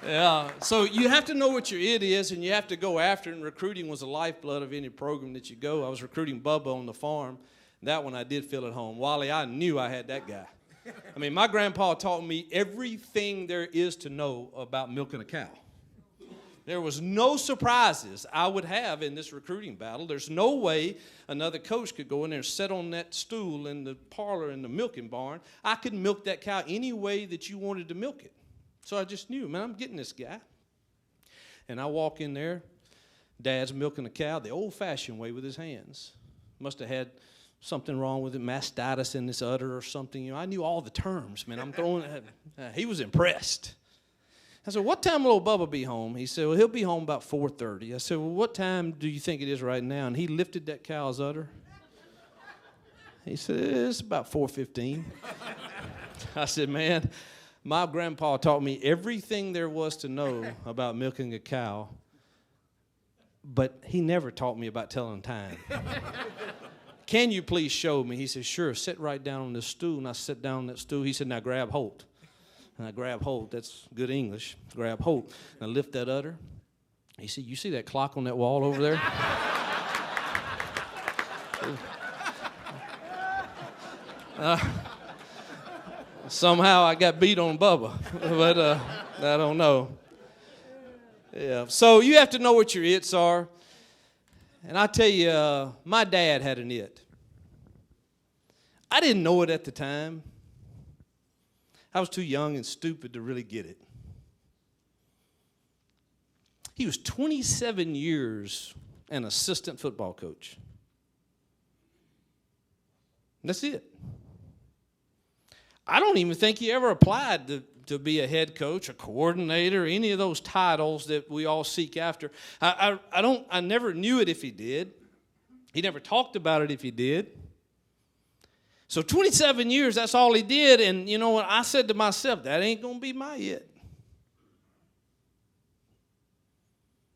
Yeah, so you have to know what your it is, and you have to go after it. And recruiting was the lifeblood of any program that you go. I was recruiting Bubba on the farm. That one I did feel at home. Wally, I knew I had that guy. I mean, my grandpa taught me everything there is to know about milking a cow. There was no surprises I would have in this recruiting battle. There's no way another coach could go in there and sit on that stool in the parlor in the milking barn. I could milk that cow any way that you wanted to milk it. So I just knew, man, I'm getting this guy. And I walk in there. Dad's milking the cow the old-fashioned way with his hands. Must have had something wrong with it, mastitis in this udder or something. You know, I knew all the terms, man. I'm throwing. He was impressed. I said, what time will old Bubba be home? He said, well, he'll be home about 4:30. I said, well, what time do you think it is right now? And he lifted that cow's udder. He said, it's about 4:15. I said, man, my grandpa taught me everything there was to know about milking a cow, but he never taught me about telling time. Can you please show me? He said, sure, sit right down on this stool. And I sat down on that stool. He said, now grab Holt. And I grab Holt. That's good English. Grab Holt. And I lift that udder. He said, you see that clock on that wall over there? Somehow I got beat on Bubba. But I don't know. Yeah. So you have to know what your its are. And I tell you, my dad had an it. I didn't know it at the time. I was too young and stupid to really get it. He was 27 years an assistant football coach. That's it. I don't even think he ever applied to be a head coach, a coordinator, any of those titles that we all seek after. I never knew it if he did. He never talked about it if he did. So 27 years, that's all he did. And you know what? I said to myself, that ain't going to be my it.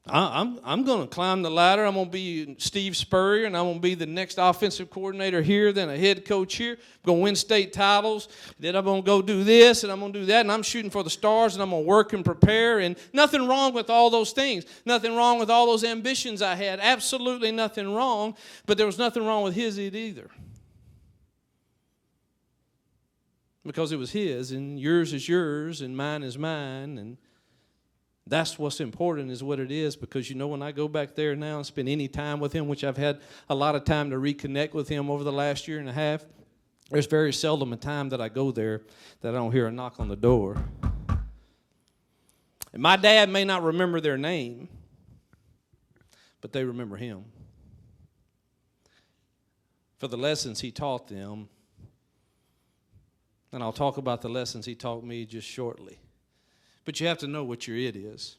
I'm going to climb the ladder. I'm going to be Steve Spurrier, and I'm going to be the next offensive coordinator here, then a head coach here. I'm going to win state titles. Then I'm going to go do this, and I'm going to do that, and I'm shooting for the stars, and I'm going to work and prepare. And nothing wrong with all those things. Nothing wrong with all those ambitions I had. Absolutely nothing wrong, but there was nothing wrong with his it either. Because it was his, and yours is yours, and mine is mine, and that's what's important is what it is, because you know when I go back there now and spend any time with him, which I've had a lot of time to reconnect with him over the last year and a half, there's very seldom a time that I go there that I don't hear a knock on the door. And my dad may not remember their name, but they remember him for the lessons he taught them. And I'll talk about the lessons he taught me just shortly. But you have to know what your it is.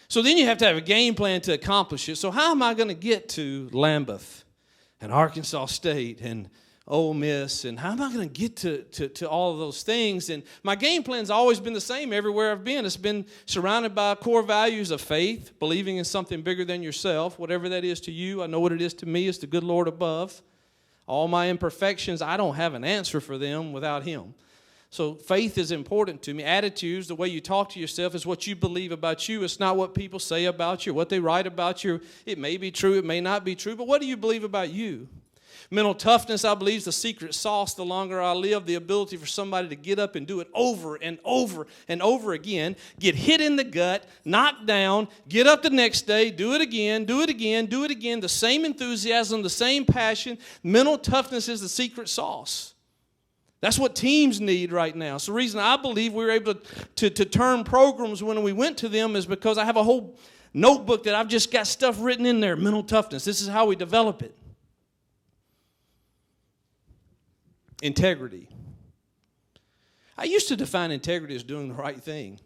So then you have to have a game plan to accomplish it. So how am I going to get to Lambeth and Arkansas State and Ole Miss? And how am I going to get to all of those things? And my game plan's always been the same everywhere I've been. It's been surrounded by core values of faith, believing in something bigger than yourself, whatever that is to you. I know what it is to me. It's the good Lord above. All my imperfections, I don't have an answer for them without him. So faith is important to me. Attitudes, the way you talk to yourself, is what you believe about you. It's not what people say about you, what they write about you. It may be true, it may not be true, but what do you believe about you? Mental toughness, I believe, is the secret sauce. The longer I live, the ability for somebody to get up and do it over and over and over again, get hit in the gut, knocked down, get up the next day, do it again, do it again, do it again, the same enthusiasm, the same passion. Mental toughness is the secret sauce. That's what teams need right now. So the reason I believe we were able to turn programs when we went to them is because I have a whole notebook that I've just got stuff written in there, mental toughness. This is how we develop it. Integrity. I used to define integrity as doing the right thing.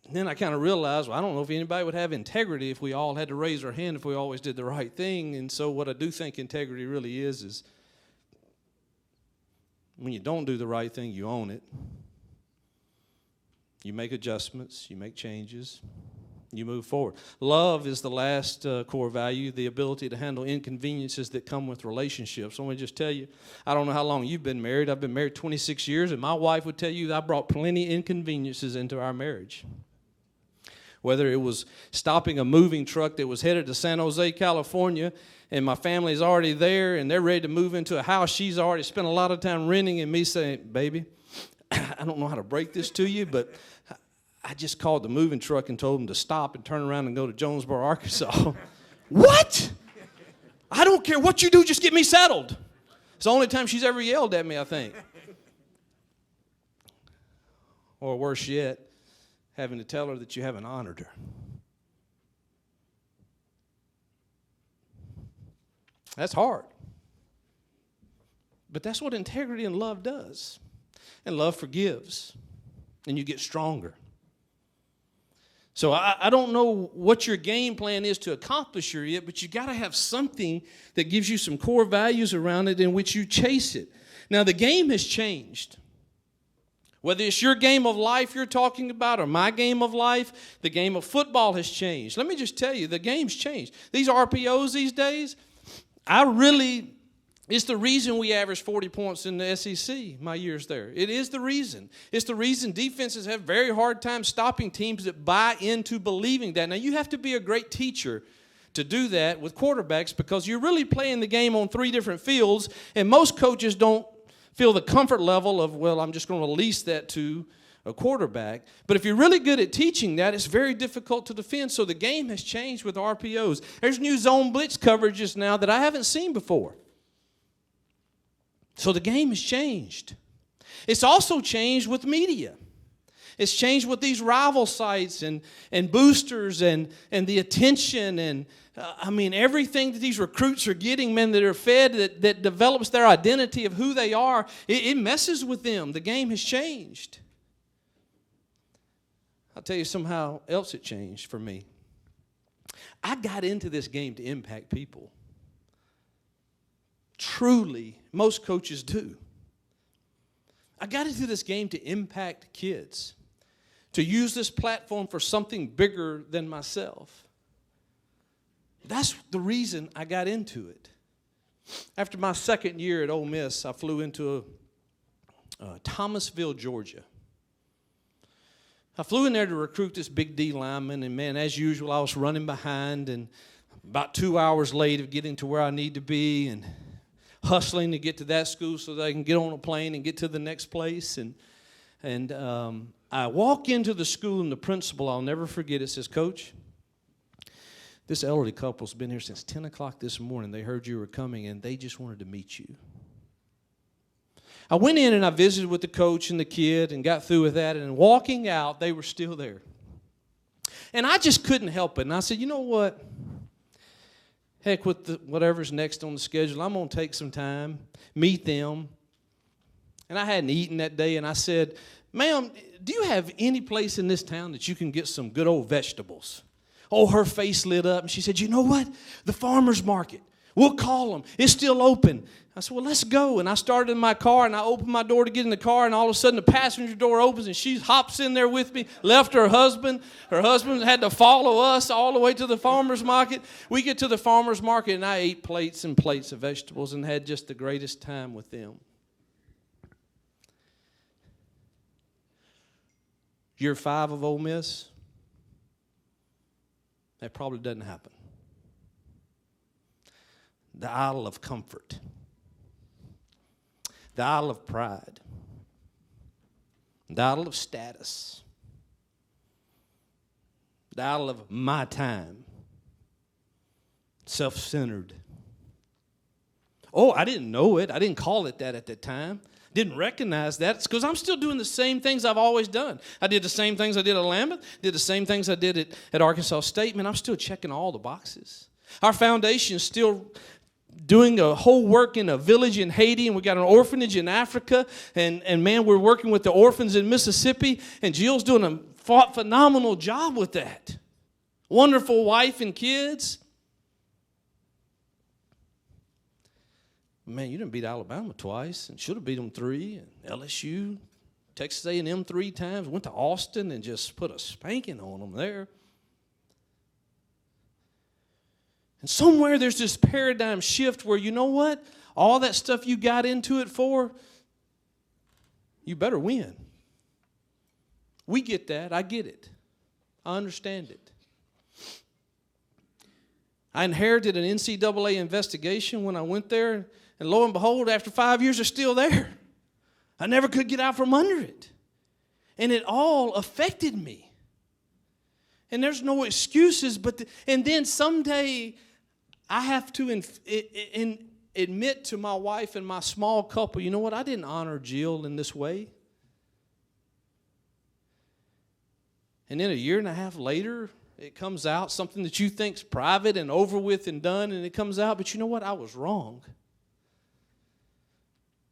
And then I kind of realized, well, I don't know if anybody would have integrity if we all had to raise our hand if we always did the right thing. And so what I do think integrity really is when you don't do the right thing, you own it. You make adjustments, you make changes, you move forward. Love is the last core value, the ability to handle inconveniences that come with relationships. So let me just tell you, I don't know how long you've been married. I've been married 26 years, and my wife would tell you that I brought plenty of inconveniences into our marriage. Whether it was stopping a moving truck that was headed to San Jose, California, and my family's already there, and they're ready to move into a house she's already spent a lot of time renting, and me saying, baby, I don't know how to break this to you, but I just called the moving truck and told them to stop and turn around and go to Jonesboro, Arkansas. What? I don't care what you do, just get me settled. It's the only time she's ever yelled at me, I think. Or worse yet, having to tell her that you haven't honored her. That's hard. But that's what integrity and love does. And love forgives.
and you get stronger. So I don't know what your game plan is to accomplish it, but you got to have something that gives you some core values around it in which you chase it. Now, the game has changed. Whether it's your game of life you're talking about or my game of life, the game of football has changed. Let me just tell you, the game's changed. These RPOs these days, it's the reason we average 40 points in the SEC my years there. It is the reason. It's the reason defenses have very hard time stopping teams that buy into believing that. Now, you have to be a great teacher to do that with quarterbacks because you're really playing the game on 3 different fields, and most coaches don't feel the comfort level of, well, I'm just going to release that to a quarterback. But if you're really good at teaching that, it's very difficult to defend. So the game has changed with RPOs. There's new zone blitz coverages now that I haven't seen before. So the game has changed. It's also changed with media. It's changed with these rival sites and boosters and the attention and everything that these recruits are getting, man, that are fed, that develops their identity of who they are, it messes with them. The game has changed. I'll tell you somehow else it changed for me. I got into this game to impact people. Truly, most coaches do. I got into this game to impact kids, to use this platform for something bigger than myself. That's the reason I got into it. After my second year at Ole Miss, I flew into Thomasville, Georgia. I flew in there to recruit this big D lineman, and man, as usual, I was running behind and about 2 hours late of getting to where I need to be and hustling to get to that school so that I can get on a plane and get to the next place. And I walk into the school, and the principal, I'll never forget it, says, "Coach, this elderly couple's been here since 10 o'clock this morning. They heard you were coming, and they just wanted to meet you." I went in and I visited with the coach and the kid and got through with that. And walking out, they were still there. And I just couldn't help it. And I said, you know what? Heck with whatever's next on the schedule. I'm going to take some time, meet them. And I hadn't eaten that day. And I said, "Ma'am, do you have any place in this town that you can get some good old vegetables?" Oh, her face lit up. And she said, "You know what? The farmer's market. We'll call them. It's still open." I said, "Well, let's go." And I started in my car, and I opened my door to get in the car, and all of a sudden the passenger door opens, and she hops in there with me, left her husband. Her husband had to follow us all the way to the farmer's market. We get to the farmer's market, and I ate plates and plates of vegetables and had just the greatest time with them. Year 5 of Ole Miss, that probably doesn't happen. The idol of comfort. The idol of pride. The idol of status. The idol of my time. Self-centered. Oh, I didn't know it. I didn't call it that at the time. Didn't recognize that. It's because I'm still doing the same things I've always done. I did the same things I did at Lambeth, did the same things I did at Arkansas State. Man, I'm still checking all the boxes. Our foundation is still doing a whole work in a village in Haiti, and we got an orphanage in Africa, and man, we're working with the orphans in Mississippi, and Jill's doing a phenomenal job with that. Wonderful wife and kids. Man, you didn't beat Alabama twice, and should have beat them 3, and LSU, Texas A&M 3 times, went to Austin and just put a spanking on them there. And somewhere there's this paradigm shift where, you know what? All that stuff you got into it for, you better win. We get that. I get it. I understand it. I inherited an NCAA investigation when I went there, and lo and behold, after 5 years, they're still there. I never could get out from under it. And it all affected me. And there's no excuses, and then someday I have to admit to my wife and my small couple, you know what? I didn't honor Jill in this way. And then a year and a half later, it comes out, something that you think's private and over with and done, and it comes out, but you know what? I was wrong.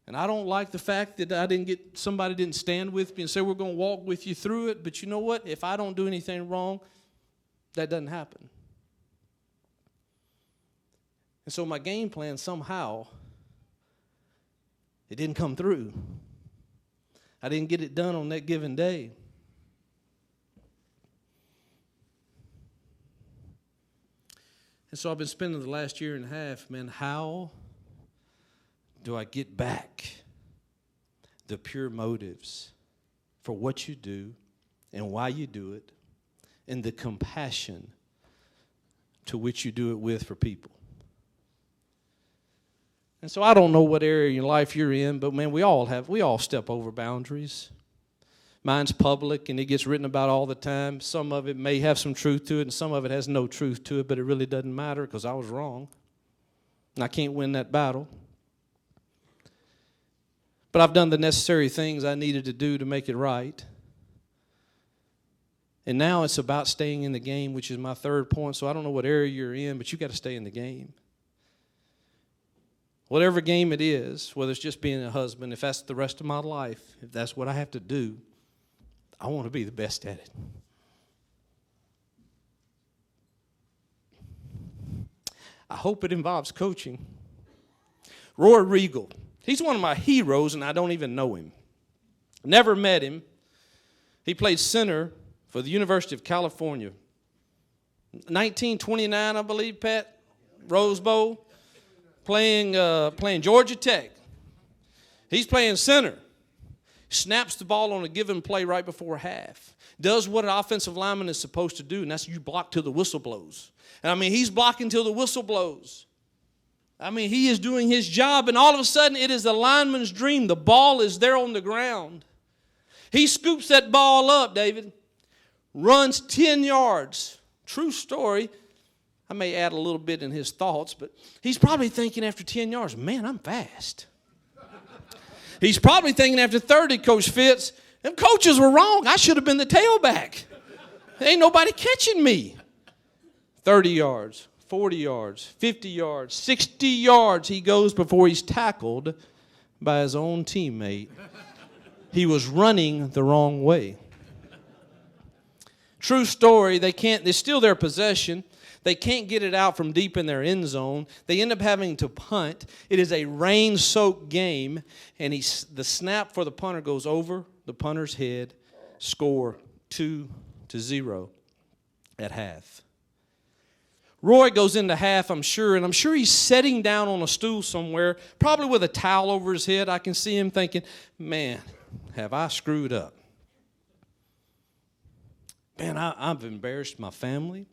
And I don't like the fact that somebody didn't stand with me and say, we're going to walk with you through it. But you know what? If I don't do anything wrong, that doesn't happen. And so my game plan somehow, it didn't come through. I didn't get it done on that given day. And so I've been spending the last year and a half, man, how do I get back the pure motives for what you do and why you do it and the compassion to which you do it with for people? And so I don't know what area of your life you're in, but man, we all step over boundaries. Mine's public and it gets written about all the time. Some of it may have some truth to it and some of it has no truth to it, but it really doesn't matter because I was wrong. And I can't win that battle. But I've done the necessary things I needed to do to make it right. And now it's about staying in the game, which is my third point. So I don't know what area you're in, but you got to stay in the game. Whatever game it is, whether it's just being a husband, if that's the rest of my life, if that's what I have to do, I want to be the best at it. I hope it involves coaching. Roy Regal. He's one of my heroes, and I don't even know him. Never met him. He played center for the University of California. 1929, I believe, Pat. Rose Bowl. Playing Georgia Tech. He's playing center. Snaps the ball on a given play right before half. Does what an offensive lineman is supposed to do, and that's you block till the whistle blows. And I mean, he's blocking till the whistle blows. I mean, he is doing his job, and all of a sudden, it is the lineman's dream. The ball is there on the ground. He scoops that ball up, David, runs 10 yards. True story. I may add a little bit in his thoughts, but he's probably thinking after 10 yards, man, I'm fast. He's probably thinking after 30, Coach Fitz, them coaches were wrong. I should have been the tailback. Ain't nobody catching me. 30 yards. 40 yards, 50 yards, 60 yards he goes before he's tackled by his own teammate. He was running the wrong way. True story, they steal their possession. They can't get it out from deep in their end zone. They end up having to punt. It is a rain-soaked game, and the snap for the punter goes over the punter's head, score 2-0 at half. Roy goes into half, I'm sure, and I'm sure he's sitting down on a stool somewhere, probably with a towel over his head. I can see him thinking, man, have I screwed up? Man, I've embarrassed my family.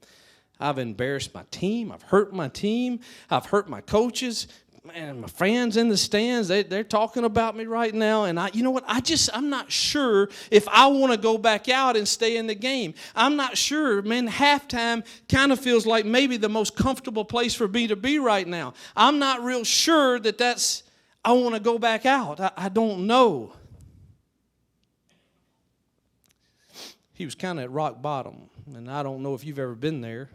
I've embarrassed my team. I've hurt my team. I've hurt my coaches. Man, my fans in the stands, they're talking about me right now. And you know what? I'm not sure if I want to go back out and stay in the game. I'm not sure. Man, halftime kind of feels like maybe the most comfortable place for me to be right now. I'm not real sure I want to go back out. I don't know. He was kind of at rock bottom. And I don't know if you've ever been there.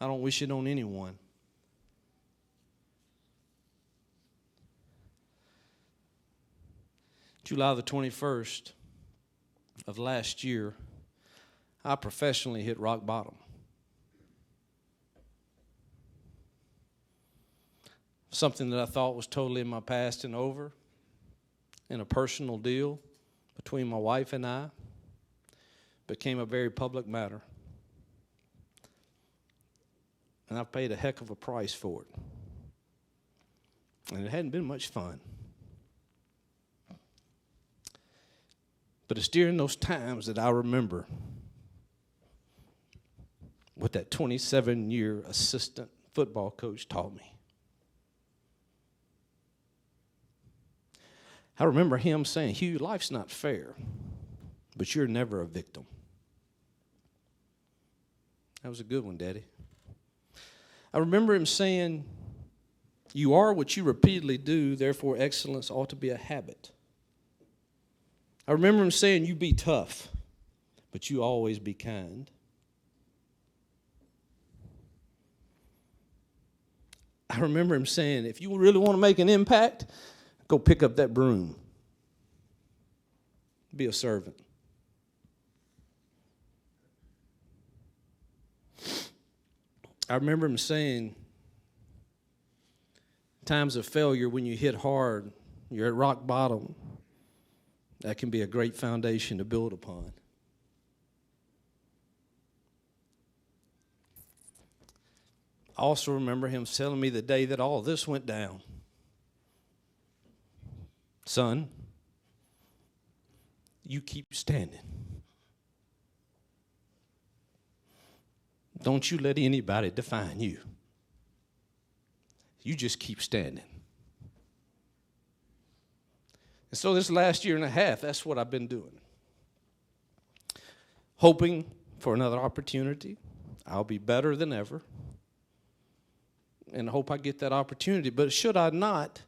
I don't wish it on anyone. July the 21st of last year, I professionally hit rock bottom. Something that I thought was totally in my past and over, in a personal deal between my wife and I, became a very public matter. And I've paid a heck of a price for it. And it hadn't been much fun. But it's during those times that I remember what that 27-year assistant football coach taught me. I remember him saying, Hugh, life's not fair, but you're never a victim. That was a good one, Daddy. I remember him saying, you are what you repeatedly do, therefore excellence ought to be a habit. I remember him saying, you be tough, but you always be kind. I remember him saying, if you really want to make an impact, go pick up that broom. Be a servant. I remember him saying, times of failure, when you hit hard, you're at rock bottom, that can be a great foundation to build upon. I also remember him telling me the day that all this went down, son, you keep standing. Don't you let anybody define you. You just keep standing. And so this last year and a half, that's what I've been doing. Hoping for another opportunity. I'll be better than ever. And hope I get that opportunity. But should I not,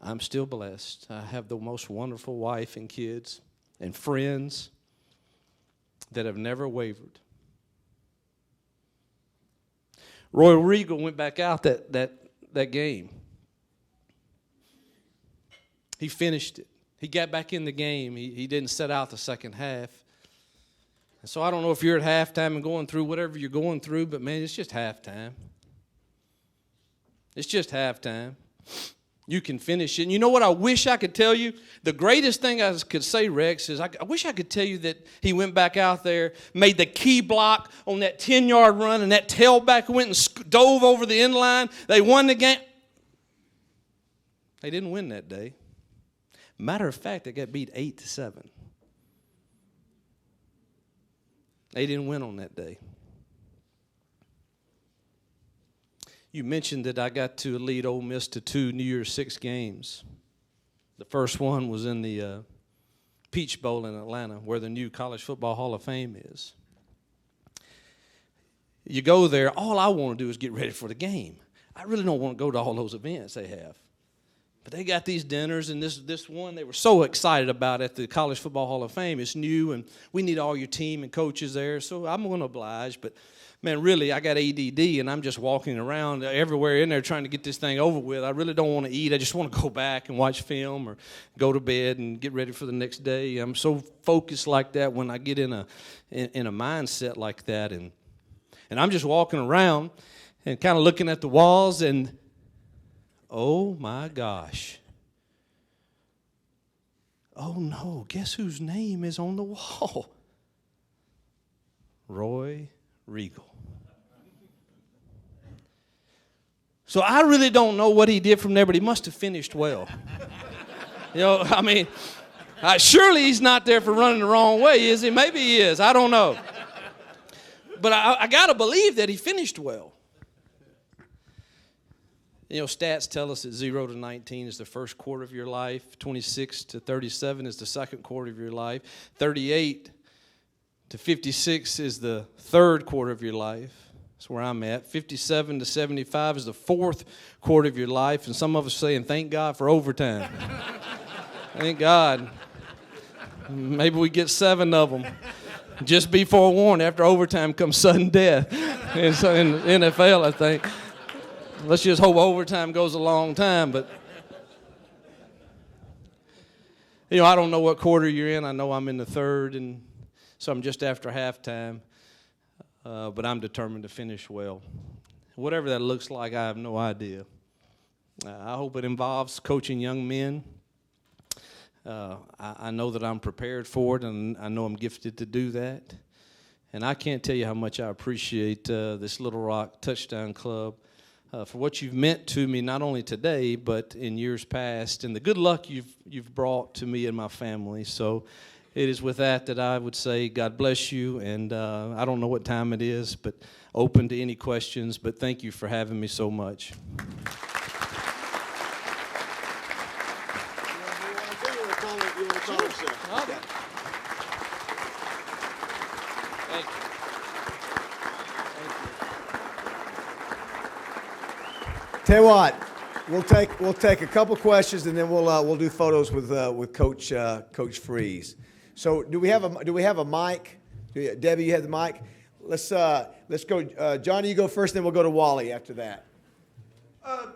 I'm still blessed. I have the most wonderful wife and kids and friends that have never wavered. Roy Regal went back out that game. He finished it. He got back in the game. He didn't set out the second half. And so I don't know if you're at halftime and going through whatever you're going through, but man, it's just halftime. It's just halftime. You can finish it. And you know what I wish I could tell you? The greatest thing I could say, Rex, is I wish I could tell you that he went back out there, made the key block on that 10-yard run, and that tailback went and dove over the end line. They won the game. They didn't win that day. Matter of fact, they got beat 8-7. They didn't win on that day. You mentioned that I got to lead Ole Miss to 2 New Year's Six games. The first one was in the Peach Bowl in Atlanta, where the new College Football Hall of Fame is. You go there, all I want to do is get ready for the game. I really don't want to go to all those events they have. But they got these dinners, and this one they were so excited about at the College Football Hall of Fame. It's new, and we need all your team and coaches there, so I'm going to oblige. But, man, really, I got ADD, and I'm just walking around everywhere in there trying to get this thing over with. I really don't want to eat. I just want to go back and watch film or go to bed and get ready for the next day. I'm so focused like that when I get in a mindset like that. And I'm just walking around and kind of looking at the walls, and oh, my gosh. Oh, no. Guess whose name is on the wall? Roy Regal. So I really don't know what he did from there, but he must have finished well. You know, I mean, surely he's not there for running the wrong way, is he? Maybe he is. I don't know. But I got to believe that he finished well. You know, stats tell us that 0 to 19 is the first quarter of your life. 26 to 37 is the second quarter of your life. 38 to 56 is the third quarter of your life. That's where I'm at. 57 to 75 is the fourth quarter of your life. And some of us saying, thank God for overtime. Thank God. Maybe we get 7 of them. Just be forewarned, after overtime comes sudden death. In the NFL, I think. Let's just hope overtime goes a long time. But, you know, I don't know what quarter you're in. I know I'm in the third, and so I'm just after halftime. But I'm determined to finish well. Whatever that looks like, I have no idea. I hope it involves coaching young men. I know that I'm prepared for it, and I know I'm gifted to do that. And I can't tell you how much I appreciate this Little Rock Touchdown Club for what you've meant to me, not only today, but in years past, and the good luck you've brought to me and my family. So it is with that I would say God bless you, and I don't know what time it is, but open to any questions, but thank you for having me so much.
Tell you what, we'll take a couple questions, and then we'll do photos with Coach Freeze. So do we have a mic? Debbie, you have the mic. Let's go. Johnny, you go first, then we'll go to Wally after that.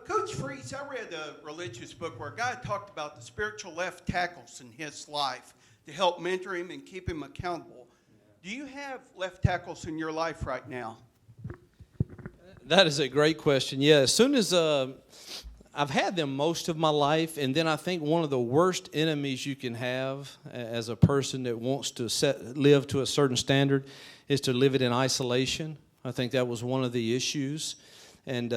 Coach Freeze, I read a religious book where a guy talked about the spiritual left tackles in his life to help mentor him and keep him accountable. Do you have left tackles in your life right now?
That is a great question. Yeah, as soon as I've had them most of my life, and then I think one of the worst enemies you can have as a person that wants to live to a certain standard is to live it in isolation. I think that was one of the issues, and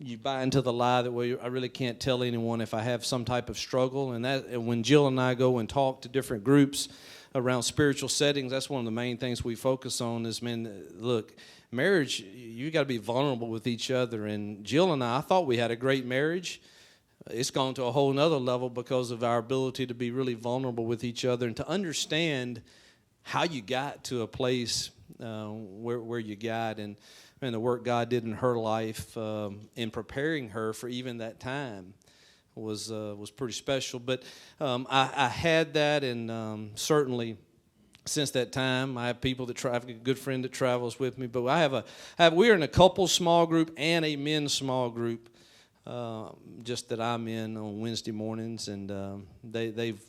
you buy into the lie that, well, I really can't tell anyone if I have some type of struggle. And when Jill and I go and talk to different groups around spiritual settings, that's one of the main things we focus on is, man, look, marriage, you got to be vulnerable with each other. And Jill and I thought we had a great marriage. It's gone to a whole nother level because of our ability to be really vulnerable with each other and to understand how you got to a place where you got. And the work God did in her life in preparing her for even that time was pretty special. But I had that, and certainly since that time, I have people that I have a good friend that travels with me. But we're in a couple small group and a men's small group, just that I'm in on Wednesday mornings, and they've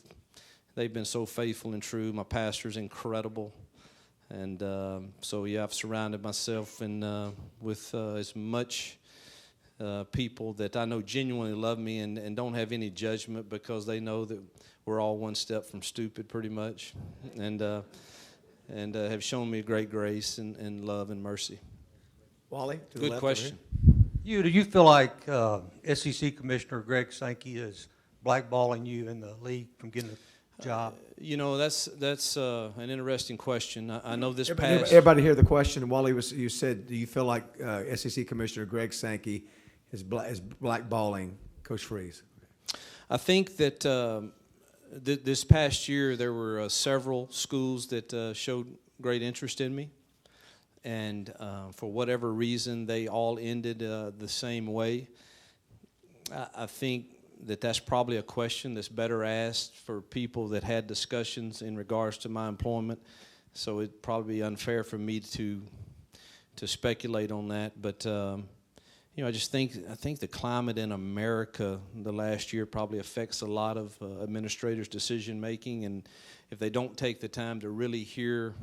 been so faithful and true. My pastor's incredible. And so, yeah, I've surrounded myself with as much people that I know genuinely love me and don't have any judgment, because they know that we're all one step from stupid pretty much, and have shown me great grace and love and mercy.
Wally, to the
Good
left
question.
Do you feel like SEC Commissioner Greg Sankey is blackballing you in the league from getting a job?
That's an interesting question. I know this
Everybody,
past.
everybody hear the question. Wally, you said, do you feel like SEC Commissioner Greg Sankey is blackballing Coach Freeze?
I think that this past year there were several schools that showed great interest in me, and for whatever reason they all ended the same way. I think that's probably a question that's better asked for people that had discussions in regards to my employment. So it'd probably be unfair for me to speculate on that. But I just think the climate in America the last year probably affects a lot of administrators' decision making, and if they don't take the time to really hear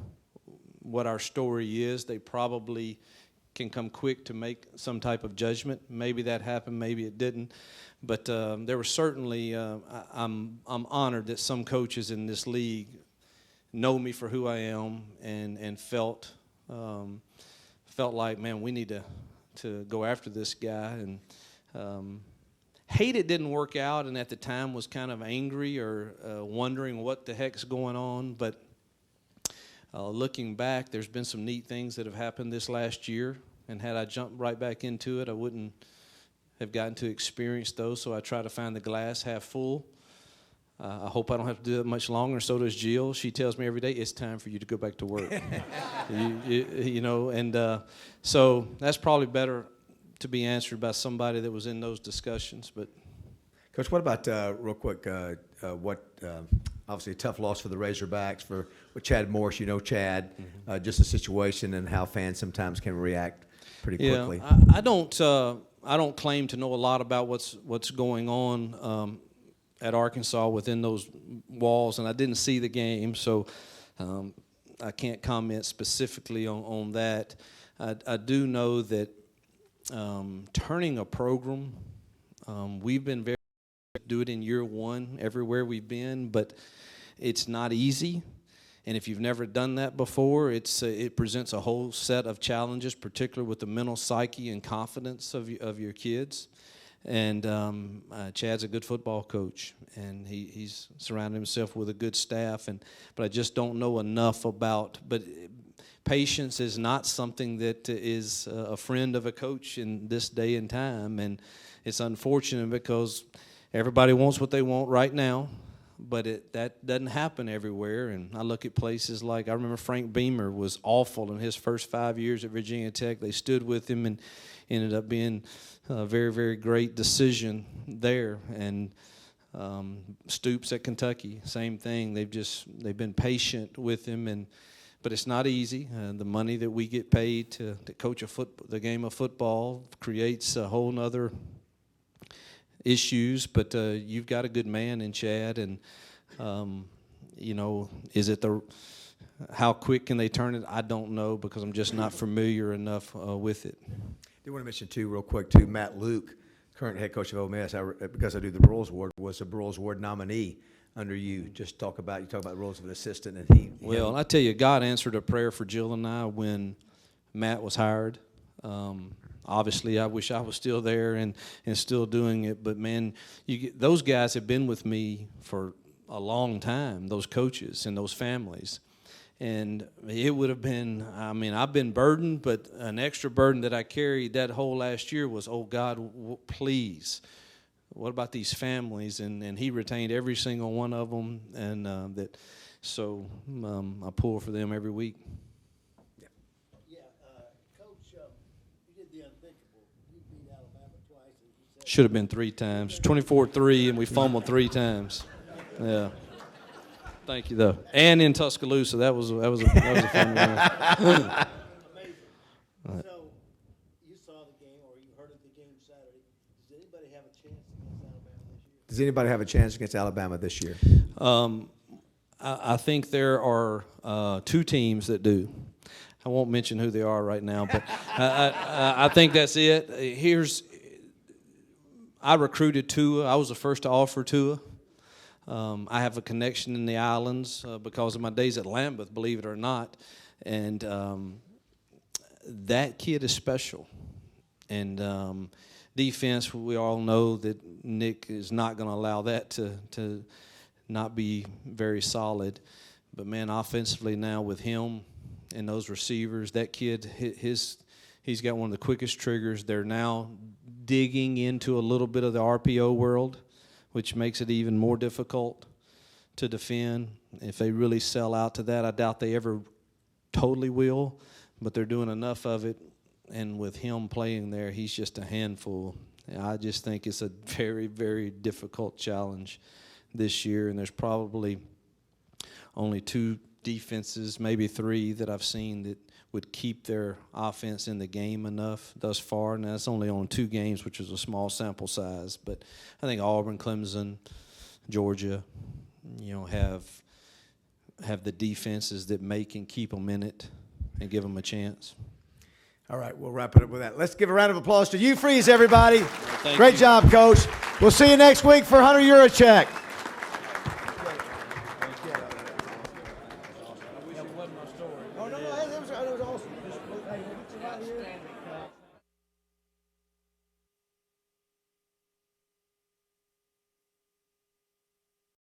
what our story is, they probably can come quick to make some type of judgment. Maybe that happened, maybe it didn't. But there were certainly, I'm honored that some coaches in this league know me for who I am and felt like, man, we need to go after this guy. And hate it didn't work out, and at the time was kind of angry or wondering what the heck's going on. But looking back, there's been some neat things that have happened this last year, and had I jumped right back into it, I wouldn't have gotten to experience those. So I try to find the glass half full. I hope I don't have to do that much longer. So does Jill. She tells me every day, it's time for you to go back to work. So that's probably better to be answered by somebody that was in those discussions. But
Coach, what about, real quick, obviously a tough loss for the Razorbacks with Chad Morris, Chad, just the situation and how fans sometimes can react pretty quickly.
I don't claim to know a lot about what's going on at Arkansas within those walls, and I didn't see the game, so I can't comment specifically on that. I do know that turning a program, we've been very do it in year one everywhere we've been, but it's not easy. And if you've never done that before, it presents a whole set of challenges, particularly with the mental psyche and confidence of your kids. And Chad's a good football coach, and he's surrounded himself with a good staff. But I just don't know enough about. But patience is not something that is a friend of a coach in this day and time, and it's unfortunate because everybody wants what they want right now. But that doesn't happen everywhere. And I look at places like, I remember Frank Beamer was awful in his first 5 years at Virginia Tech. They stood with him and ended up being a very, very great decision there. And Stoops at Kentucky, same thing. They've been patient with him, but it's not easy. The money that we get paid to coach the game of football creates a whole nother issues, but you've got a good man in Chad, and you know, how quick can they turn it? I don't know, because I'm just not familiar enough with it.
I do want to mention too, real quick too, Matt Luke, current head coach of Ole Miss, because I do the Broyles Award, was a Broyles Award nominee under you. Just talk about the roles of an assistant, and he.
Well, I tell you, God answered a prayer for Jill and I when Matt was hired. Obviously, I wish I was still there and still doing it, but man, those guys have been with me for a long time, those coaches and those families. And it would have been, I mean, I've been burdened, but an extra burden that I carried that whole last year was, oh, God, please, what about these families? And he retained every single one of them, and I pull for them every week.
Coach, you did the unthinkable. You beat Alabama twice. And you said
Should have been 3 times, 24-3, and we fumbled 3 times. Yeah. Thank you, though. And in Tuscaloosa, that was a fun one.
amazing. So you saw the game, or you heard of the game Saturday. Does anybody have a chance against Alabama this year?
Does anybody have a chance against Alabama this year?
I think there are 2 teams that do. I won't mention who they are right now, but I think that's it. I recruited Tua. I was the first to offer Tua. I have a connection in the islands because of my days at Lambeth, believe it or not. And that kid is special. And defense, we all know that Nick is not going to allow that to not be very solid. But, man, offensively now with him and those receivers, that kid, he's got one of the quickest triggers. They're now digging into a little bit of the RPO world, which makes it even more difficult to defend. If they really sell out to that, I doubt they ever totally will, but they're doing enough of it. And with him playing there, he's just a handful. I just think it's a very, very difficult challenge this year, and there's probably only 2 defenses, maybe 3, that I've seen that would keep their offense in the game enough thus far. And that's only on 2 games, which is a small sample size. But I think Auburn, Clemson, Georgia, have the defenses that make and keep them in it and give them a chance.
All right, we'll wrap it up with that. Let's give a round of applause to Hugh Freeze, everybody.
Thank
Great
you.
job, Coach. We'll see you next week for Hunter Yurachek. Oh, no, it was awesome. Hey, we'll get you out of here.